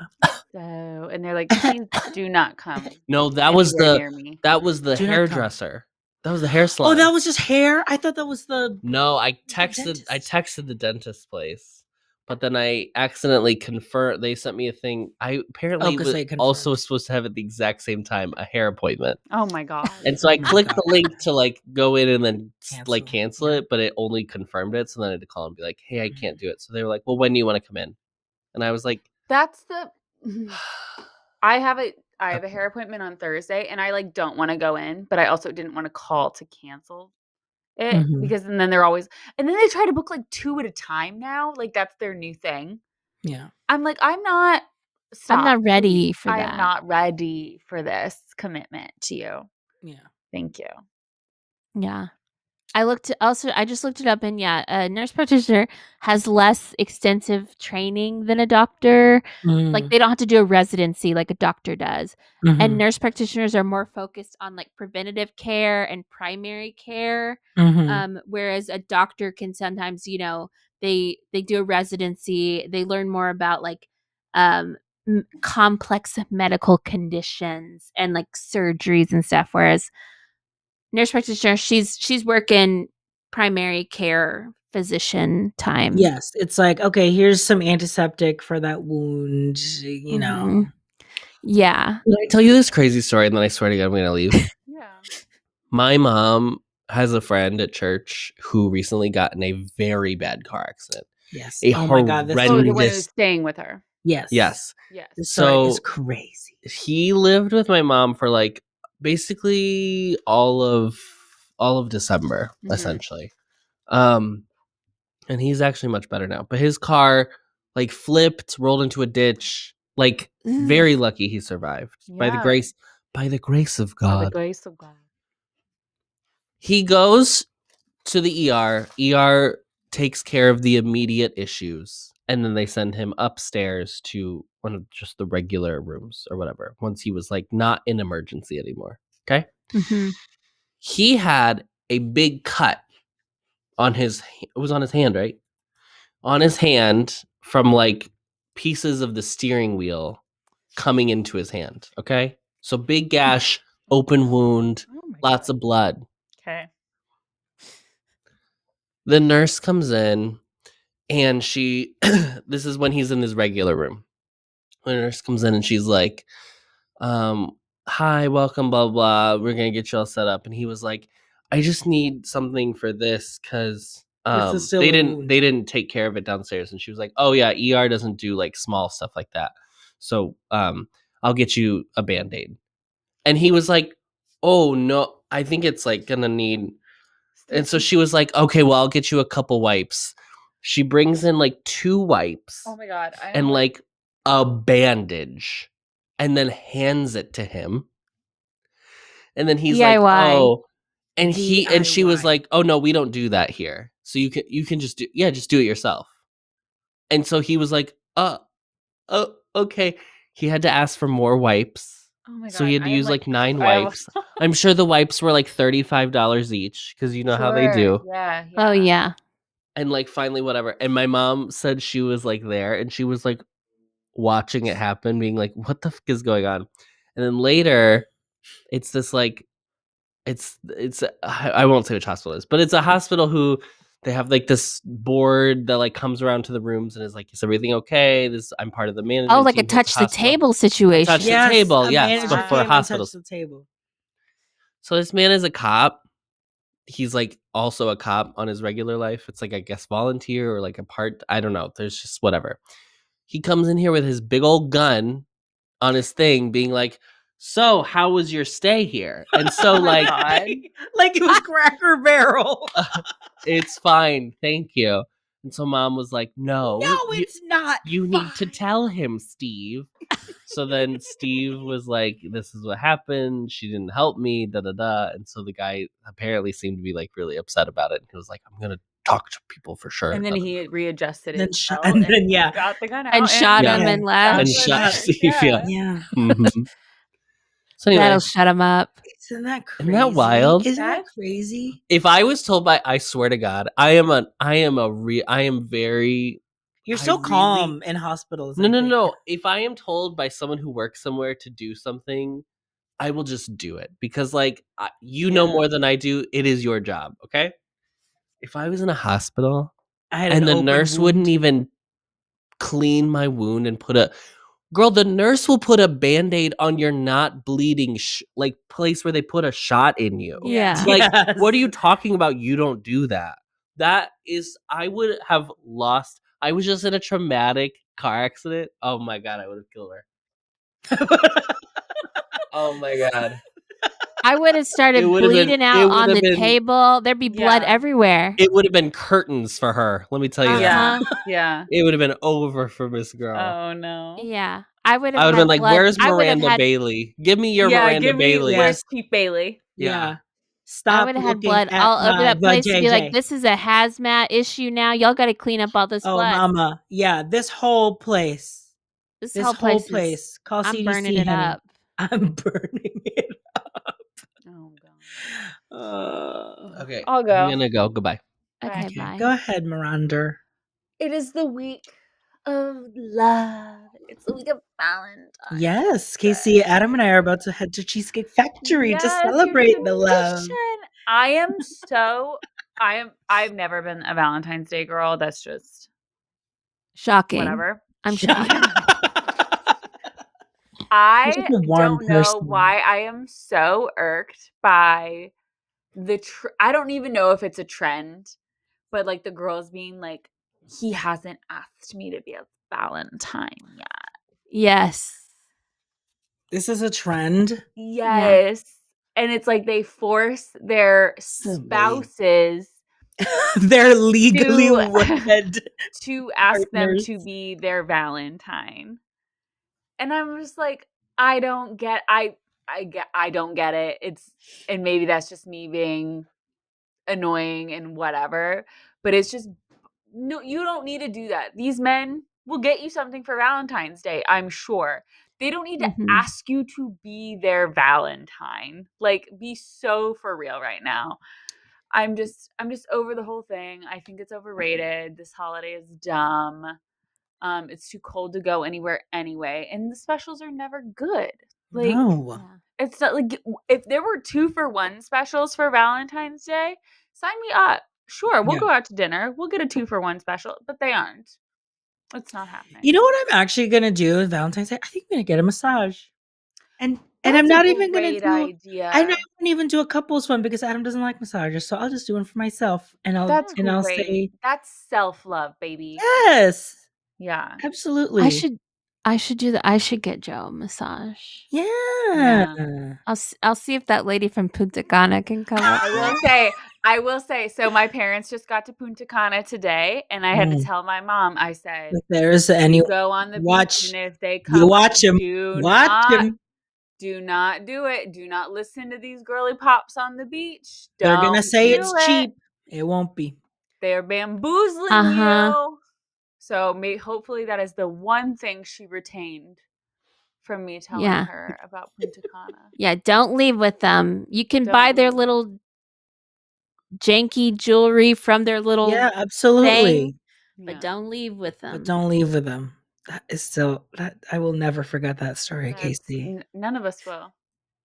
So, and they're like, please do not come. No, that was anywhere the near me. that was the Do not come. hairdresser. That was the hair salon. oh, that was just hair. I thought that was the No, I The texted the dentist place, but then I accidentally confirmed. They sent me a thing. I apparently 'cause was they confirmed. also supposed to have at the exact same time a hair appointment, Oh my god. and so I Oh my clicked God. the link to like go in and then like cancel Yeah. it, but it only confirmed it. So then I had to call and be like, "Hey, I Mm. can't do it." So they were like, "Well, when do you want to come in?" And I was like, That's the I have a hair appointment on Thursday and I like don't want to go in, but I also didn't want to call to cancel it Mhm. because then they're always and then they try to book like 2 at a time now. Like that's their new thing. yeah. I'm like, I'm not ready please. for I that. am not ready for this commitment to you. Yeah. Thank you. Yeah. I just looked it up, and yeah, a nurse practitioner has less extensive training than a doctor. Like, they don't have to do a residency like a doctor does. And nurse practitioners are more focused on like preventative care and primary care. Whereas a doctor can sometimes, they do a residency, they learn more about like complex medical conditions and like surgeries and stuff. Whereas nurse practitioner, she's working primary care physician time. Yes, it's like, okay, here's some antiseptic for that wound, you know. Mhm. Yeah. Can I tell you this crazy story and then I swear to God I'm going to leave? Yeah. My mom has a friend at church who recently got in a very bad car accident. Yes. A Oh my God, this Oh, the one horrendous. who's staying with her. Yes. Yes. Yes. This story So is crazy. he lived with my mom for like basically all of December, Mhm. essentially. And he's actually much better now. But his car like flipped, rolled into a ditch. Like very lucky he survived. By the Yeah. grace of By the God. grace of God. He goes to the ER. ER takes care of the immediate issues. And then they send him upstairs to one of just the regular rooms or whatever. Once he was like not in emergency anymore. Okay. Mhm. He had a big cut on it was on his hand, right? On his hand from like pieces of the steering wheel coming into his hand. Okay. So big gash, open wound, Oh my lots God. of blood. Okay. The nurse comes in and she, this is when he's in his regular room. The nurse comes in and she's like, hi, welcome, blah, blah. We're going to get you all set up. And he was like, I just need something for this because This is still they a didn't wound. they didn't take care of it downstairs. And she was like, oh yeah, ER doesn't do like small stuff like that. So I'll get you a Band-Aid. And he was like, oh no, I think it's like gonna need. And so she was like, okay, well, I'll get you a couple wipes. She brings in like 2 wipes Oh my God. and like a bandage and then hands it to him. And then he's like, DIY. oh, and she was DIY. like, oh no, we don't do that here. So you can just do it yourself. And so he was like, oh, okay. He had to ask for more wipes. Oh my God. So he had to I am, use like 9 I am- wipes. I'm sure the wipes were like $35 each because you know how they Sure. do. Yeah. Oh yeah. And like finally, whatever. And my mom said she was like there and she was like watching it happen, being like, what the fuck is going on? And then later, it's this like, I won't say which hospital it is, but it's a hospital who they have like this board that like comes around to the rooms and is like, is everything okay? I'm part of the management. Oh, like a team here at touch the the hospital. table situation. Touch the Yes, table, a yes, manager but for came and hospitals. touched the table. So this man is a cop. He's like also a cop on his regular life. It's like I guess volunteer or like a part. I don't know. There's just whatever. He comes in here with his big old gun on his thing, being like, "So how was your stay here?" And so like, God. Like it was Cracker Barrel. it's fine, thank you. And so mom was like, "No, No, it's not. you need to fine. tell him, Steve." So then Steve was like, this is what happened. She didn't help me, da da da. And so the guy apparently seemed to be like really upset about it. He was like, I'm going to talk to people for sure. And then he readjusted Then his shot- belt and then, yeah. got the gun out And shot him and left. and the shot nurse. Steve. Yeah. Yeah. Mhm. So anyway, That'll shut him up. Isn't that crazy? Isn't that wild? Isn't that That's- crazy? if I was told by, I swear to God, I am very. You're I so really- calm in hospitals. I No. think. If I am told by someone who works somewhere to do something, I will just do it because, like, you know Yeah. more than I do. It is your job, okay? If I was in a hospital I had and an the open nurse wound. wouldn't even clean my wound and the nurse will put a Band-Aid on your not bleeding, like place where they put a shot in you. Yeah. Like, Yes. what are you talking about? You don't do that. That is, I would have lost. I was just in a traumatic car accident. Oh my God, I would have killed her. Oh my God. I would have started It would've been- bleeding it out on would've the been- table. There'd be blood Yeah. everywhere. It would have been curtains for her. Let me tell you that. Yeah. Uh-huh. Yeah. It would have been over for Miss Girl. Oh no. Yeah. I would I have would have been like, blood. "Where's I would have Miranda had Bailey? Give me your yeah, Miranda give me Bailey." where's Chief Bailey? Yeah. Yeah. Stop would have had looking blood at all over my that place to be like, vajayjay. this is a hazmat issue now. Y'all got to clean up all this Oh, blood. mama. Yeah, this whole place. This This whole whole place is. place. Call I'm burning CDC, it honey. up. I'm burning it. Oh god. Okay, I'll I'm go. gonna go. Goodbye. Okay, Okay, bye. go ahead, Miranda. It is the week of love. It's the week of Valentine's. Yes, Casey, Adam, and I are about to head to Cheesecake Factory to Yes, you're celebrate doing the a love. mission. I've never been a Valentine's Day girl. That's just Shocking. whatever. I'm shocked. You're such I a warm don't know person. why I am so irked by I don't even know if it's a trend, but like the girls being like, he hasn't asked me to be a Valentine yet. Yes. This is a trend. Yes. And it's like they force their Oh, boy. spouses They're legally to wed to ask them partners. to be their Valentine. And I'm just like, I don't get I don't get it. And maybe that's just me being annoying and whatever, but it's just no, you don't need to do that. These men will get you something for Valentine's Day, I'm sure. They don't need to Mhm. ask you to be their Valentine. Like, be so for real right now. I'm just over the whole thing. I think it's overrated. This holiday is dumb. It's too cold to go anywhere anyway, and the specials are never good. Like, No. Yeah. it's not like if there were 2-for-1 specials for Valentine's Day, sign me up. Sure, we'll Yeah. go out to dinner. We'll get a 2-for-1 special, but they aren't. It's not happening. You know what I'm actually gonna do with Valentine's Day? I think I'm gonna get a massage. And I'm That's not a even gonna great do idea. I'm not gonna even do a couples one because Adam doesn't like massages, so I'll just do one for myself and That's I'll great. say, That's self-love, baby. "Yes, Yeah. absolutely." I should do that. I should get Joe a massage. Yeah. Yeah. I'll see if that lady from Punta Cana can come up. I will say, so my parents just got to Punta Cana today, and I had to Mm. tell my mom, I said, If there's you any go on the beach, watch and if they you come up, watch him. Watch him. do not do it. Do not listen to these girly pops on the beach. They're gonna Don't say do it's it. cheap. It won't be. They're bamboozling Uh-huh. you. So hopefully that is the one thing she retained from me telling Yeah. her about Punta Cana. Yeah, don't leave with them. You can Don't buy their leave. little janky jewelry from their little Yeah, absolutely. thing, but Yeah. don't leave with them. But don't leave with them. That is still that I will never forget that story, Casey. None of us will.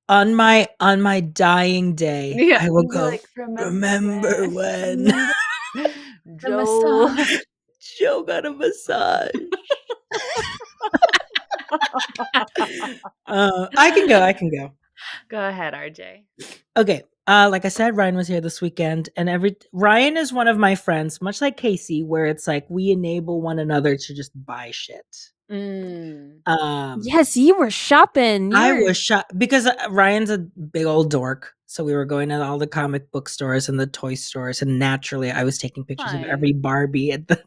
On my dying day, Yeah, I will you'd be go. like, Remember when The Joe. massage. Joe got a massage? I can go. I can go. Go ahead, RJ. Okay. Like I said, Ryan was here this weekend, and Ryan is one of my friends, much like Casey, where it's like we enable one another to just buy shit. Yes, you were shopping. I was shocked because Ryan's a big old dork. So we were going to all the comic book stores and the toy stores, and naturally, I was taking pictures of every Barbie at the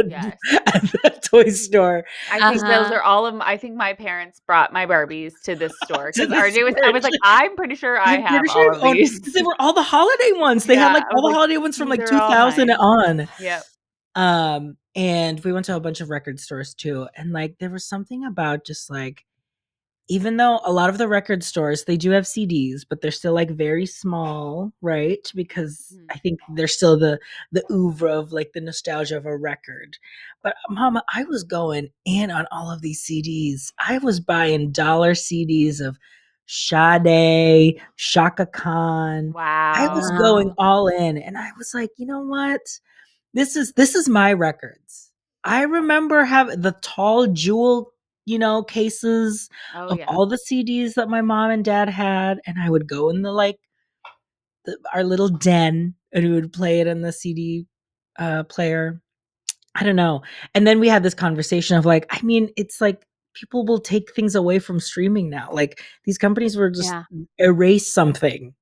Yes. at the toy store. I think those are all of. I think my parents brought my Barbies to this store because RJ was. I was like, I'm pretty sure I have all of these. Because they were all the holiday ones. They had Yeah, like I was all the like, holiday ones from these like are all 2000 mine. on. Yep. And we went to a bunch of record stores too, and like there was something about just like, even though a lot of the record stores, they do have CDs, but they're still like very small, right? Because I think they're still the oeuvre of like the nostalgia of a record. But mama, I was going in on all of these CDs. I was buying dollar CDs of Sade, Shaka Khan. Wow. I was going all in, and I was like, you know what? This is my records. I remember having the tall jewel, cases of all the CDs that my mom and dad had, and I would go in our little den, and we would play it in the CD player. I don't know. And then we had this conversation of like, I mean, it's like people will take things away from streaming now. Like these companies were just erase something.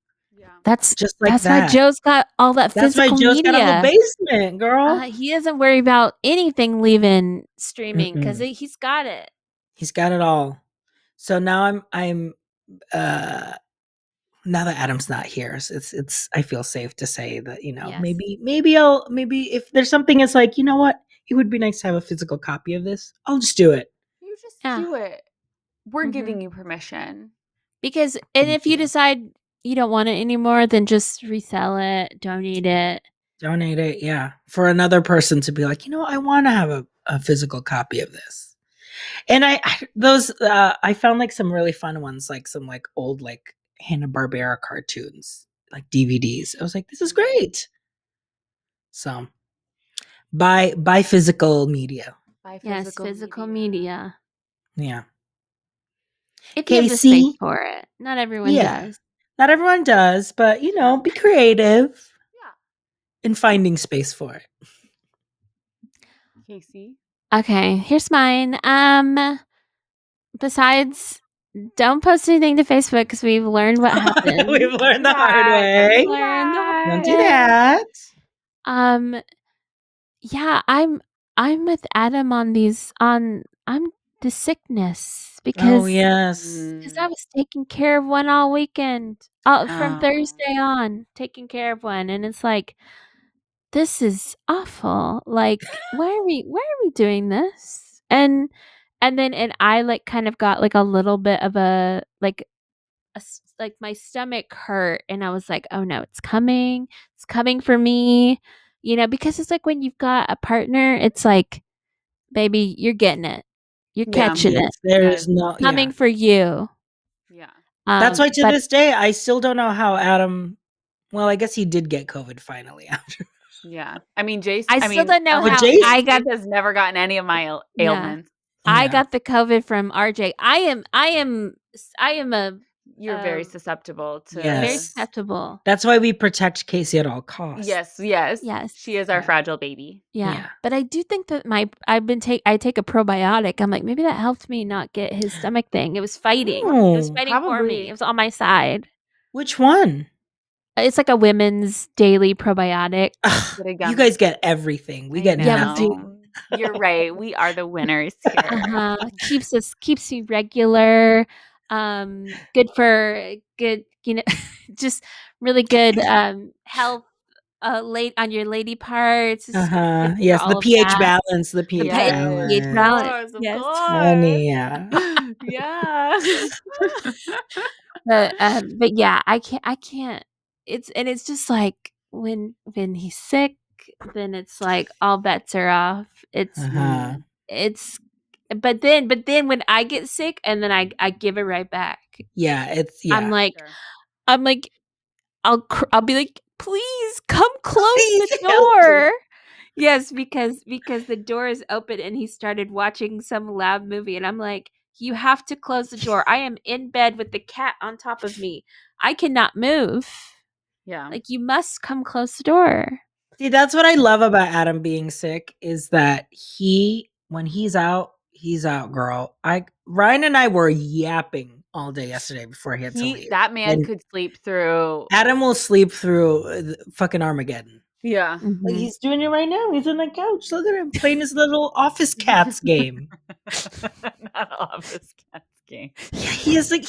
That's just like that's why Joe's got all that That's physical why Joe's media. got a little basement, girl. He doesn't worry about anything leaving streaming because he's got it. He's got it all. So now I'm now that Adam's not here, it's I feel safe to say that, Yes. maybe if there's something it's like, you know what? It would be nice to have a physical copy of this. I'll just do it. You just Yeah. do it. We're Mhm. giving you permission. Because and Thank if you you. decide you don't want it anymore, then just resell it, donate it. Donate it, yeah. For another person to be like, I want to have a physical copy of this. And I found like some really fun ones, like some like old like Hanna-Barbera cartoons, like DVDs. I was like, this is great. So buy physical media. Buy Yes, physical media. Yeah. If you have the space Casey? for it. Not everyone Yeah. does. Not everyone does, but be creative Yeah. in finding space for it. Casey. Okay, here's mine. Besides, don't post anything to Facebook because we've learned what happened. We've learned the Don't hard do that. way. Don't do Learned the that. hard Don't do way. that. Yeah, I'm with Adam on these I'm the sickness Oh because yes. I was taking care of one all weekend. From Oh. Thursday on, taking care of one, and it's like, this is awful. Like, why are we doing this? And I like kind of got like a little bit of like my stomach hurt, and I was like, oh no, it's coming for me, because it's like when you've got a partner, it's like, baby, you're getting it, you're Yeah. catching it, There's no coming for you. Yeah. That's why to but this day I still don't know how Adam. Well, I guess he did get COVID finally after. Yeah. I mean, Jace. I still don't know But how Jace- I got. Jace has never gotten any of my ailments. I Yeah. got the COVID from RJ. I am a You're very susceptible to. Yes. very susceptible. That's why we protect Casey at all costs. Yes. She is our fragile baby. Yeah. But I do think that I take a probiotic. I'm like, maybe that helped me not get his stomach thing. It was fighting. It was Oh, fighting for probably. me. It was on my side. which one? It's like a women's daily probiotic. Get a You gummy. guys get everything. We get Yeah, nothing. know. You're right. We are the winners here. Keeps me regular. Good for good, just really good health late on your lady parts. It's good for Yes, all the of pH that. balance. The pH pH balance. balance. Of Yes. course. Honey, yeah. Yeah. But yeah, I can't. It's just like when he's sick, then it's like all bets are off. It's but then when I get sick and then I give it right back. Yeah, I'm like I'll be like, please come close Please the help door. Yes, because the door is open and he started watching some loud movie, and I'm like, you have to close the door. I am in bed with the cat on top of me. I cannot move. Yeah. Like, you must come close the door. See, that's what I love about Adam being sick is that when he's out, girl. Ryan and I were yapping all day yesterday before he had to leave. That man And could sleep through. Adam will sleep through fucking Armageddon. Yeah. Like he's doing it right now. He's on the couch. Look at him playing his little Office Cats game. Not Office Cats game. Yeah, he is like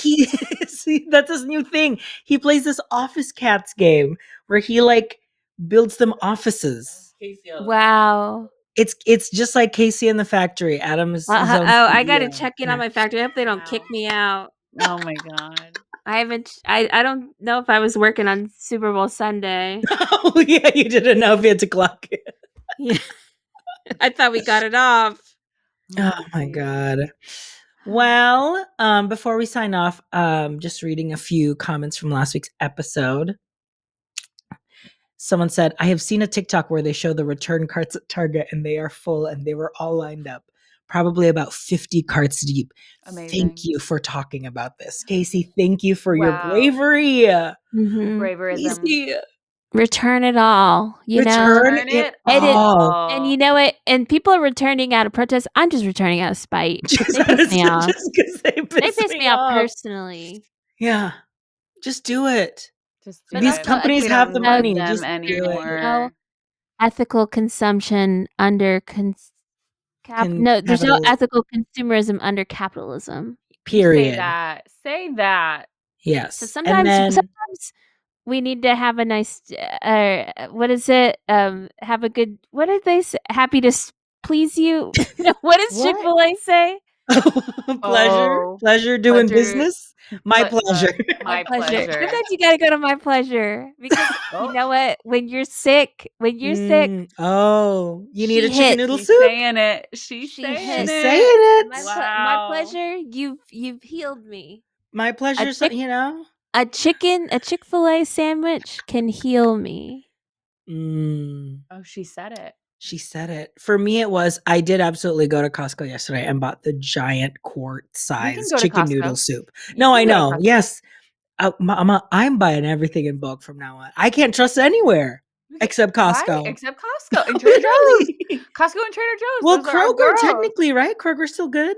that's his new thing. He plays this Office Cats game where he like builds them offices. Wow. It's just like Casey in the Factory. Adam is his own I gotta CEO. check in on my factory. I hope they don't kick me out. Oh my god. I haven't. I don't know if I was working on Super Bowl Sunday. Oh yeah, you didn't know if you had to clock it. Yeah. I thought we got it off. Oh my god. Well, before we sign off, just reading a few comments from last week's episode. Someone said, I have seen a TikTok where they show the return carts at Target and they are full and they were all lined up, probably about 50 carts deep. Amazing. Thank you for talking about this. Casey, thank you for your bravery. Braverism. Casey, return it all. Return it all. And you know what? And people are returning out of protest. I'm just returning out of spite. They piss me off. Just because they piss me off personally. Yeah. Just do it. But these companies have the money. Just do it. No ethical consumption under no, there's no ethical consumerism under capitalism. Period. Say that. Yes. So And then sometimes we need to have a nice, what is it? Have a good, what did they say? Happy to please you. No, what does What? Chick-fil-A say? Oh, pleasure doing pleasure. business. My Ple- pleasure. My Pleasure. pleasure. Sometimes you gotta go to my pleasure because you Oh. know what? When you're sick, Oh, you need she a chicken hits. noodle She's soup? saying it. She's She saying hits. She's it. saying it. My Wow. pleasure. You've healed me. My pleasure, chick- you know. A Chick-fil-A sandwich can heal me. Oh, she said it. She said it. For me, it was I did absolutely go to Costco yesterday and bought the giant quart size go to chicken Costco. noodle soup. You No, I can go to know. Costco. Yes. Mama, I'm buying everything in bulk from now on. I can't trust anywhere except Costco. Right? Except Costco and Trader Joe's. Costco and Trader Joe's. Well, Those are our Kroger, girls. technically, right? Kroger's still good.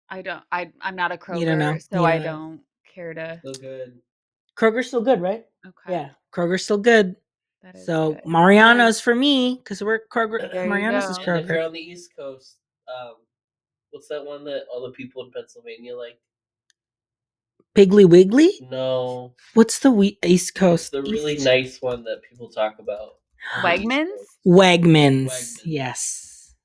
I'm not a Kroger, You don't know. so You I don't know. don't care to. So good. Kroger's still good, right? Okay. Yeah, Kroger's still good. That is So good. Mariano's for me because we're Kroger. There you Mariano's is go. And if you're Kroger. on the East Coast, what's that one that all the people in Pennsylvania like? Piggly Wiggly. No, What's the East it's Coast? the really East- nice one that people talk about. on the East Wegmans? Coast. Wegmans. Wegmans. Yes,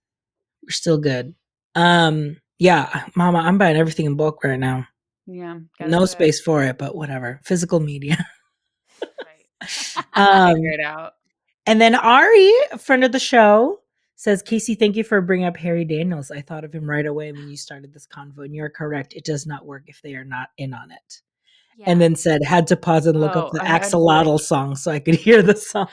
we're still good. Yeah, Mama, I'm buying everything in bulk right now. Yeah. No space for it, but whatever. Physical media. Right. Um, Figure it out. and then Ari, a friend of the show, says, Casey, thank you for bringing up Harry Daniels. I thought of him right away when you started this convo, and you're correct. It does not work if they are not in on it. Yeah. And then said, had to pause and look up the I had to axolotl song so I could hear the song.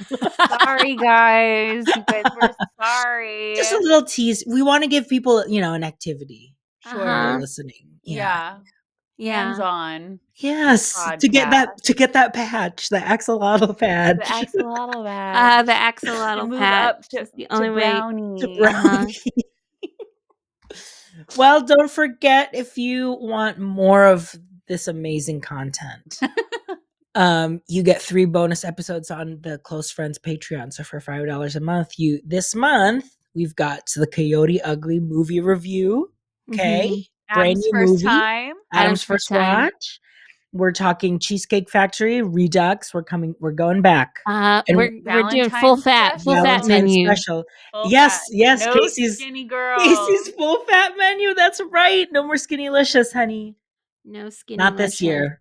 Sorry, guys. You guys were sorry. Just a little tease. We want to give people, an activity. Sure. While listening. Yeah. Hands on. Yes, to get that patch, the axolotl patch. The axolotl bag. The axolotl move patch up to, is the only way. brownie. To brownie. Well, don't forget if you want more of this amazing content. You get 3 bonus episodes on the Close Friends Patreon. So for $5 a month, this month we've got the Coyote Ugly movie review. Okay. Brand Adam's new first movie. time. Adam's first watch. We're talking Cheesecake Factory, Redux. We're going back. And we're doing Valentine's full fat special. menu. Special. Full Yes, fat. yes. No skinny girls. Casey's full fat menu. That's right. No more Skinnylicious, honey. No skinny. Not this year.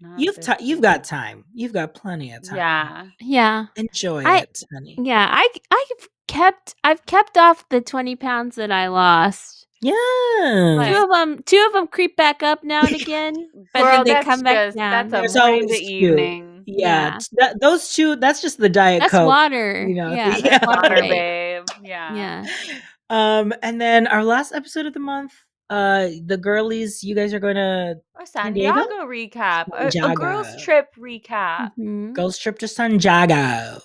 Not You've this you've got time. You've got plenty of time. Yeah. Yeah. Enjoy it, honey. Yeah. I've kept off the 20 pounds that I lost. Yeah. Two of them creep back up now and again, but Girl, then they that's come back just down. that's a There's morning to always two. evening. Yeah. Those two, that's just the Diet That's Coke. water. Yeah. That's Water, right. babe. Yeah. And then our last episode of the month, the girlies, you guys are going to San Diego? Diego recap. A Santiago. girls trip recap. Girls trip to Santiago. Yep.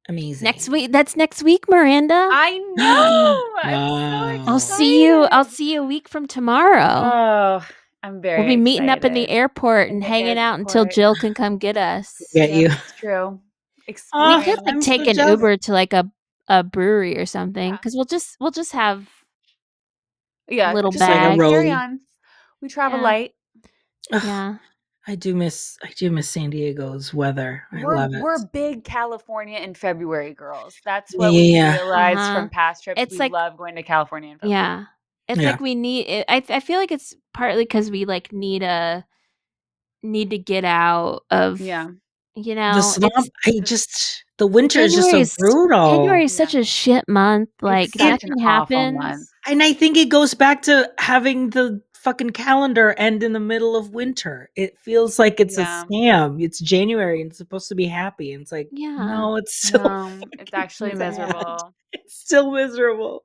Amazing. Next week. That's next week, Miranda. I know. I'm so excited. I'll see you a week from tomorrow. Oh, I'm very We'll be meeting up in the excited. airport and hanging out until Jill can come get us. Get you. That's true. We could take an Uber to like a brewery or something because we'll just have little just bags. Like a carry-ons. We travel light. Yeah. I do miss San Diego's weather. I love it. We're big California in February girls. That's what we realized from past trips. We love going to California in February. Yeah. It's like we need it. I feel like it's partly because we like need to get out of the slump. The winter is just so brutal. January is such a shit month. Like nothing happens. And I think it goes back to having the fucking calendar end in the middle of winter. It feels like it's a scam. It's January and it's supposed to be happy. And it's like, no, it's still it's actually miserable. It's still miserable.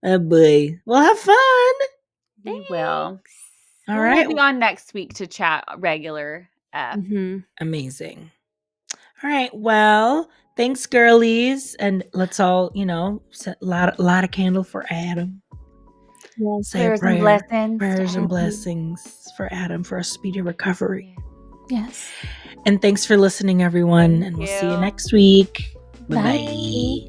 Oh boy. Well, have fun. We will. All right. We'll be on next week to chat regular. Amazing. All right. Well, thanks, girlies. And let's all, set a lot of candle for Adam. Yes, Say a prayer. And blessings. Prayers and blessings for Adam for a speedy recovery. Yes. And thanks for listening, everyone. And we'll see you next week. Bye-bye. Bye.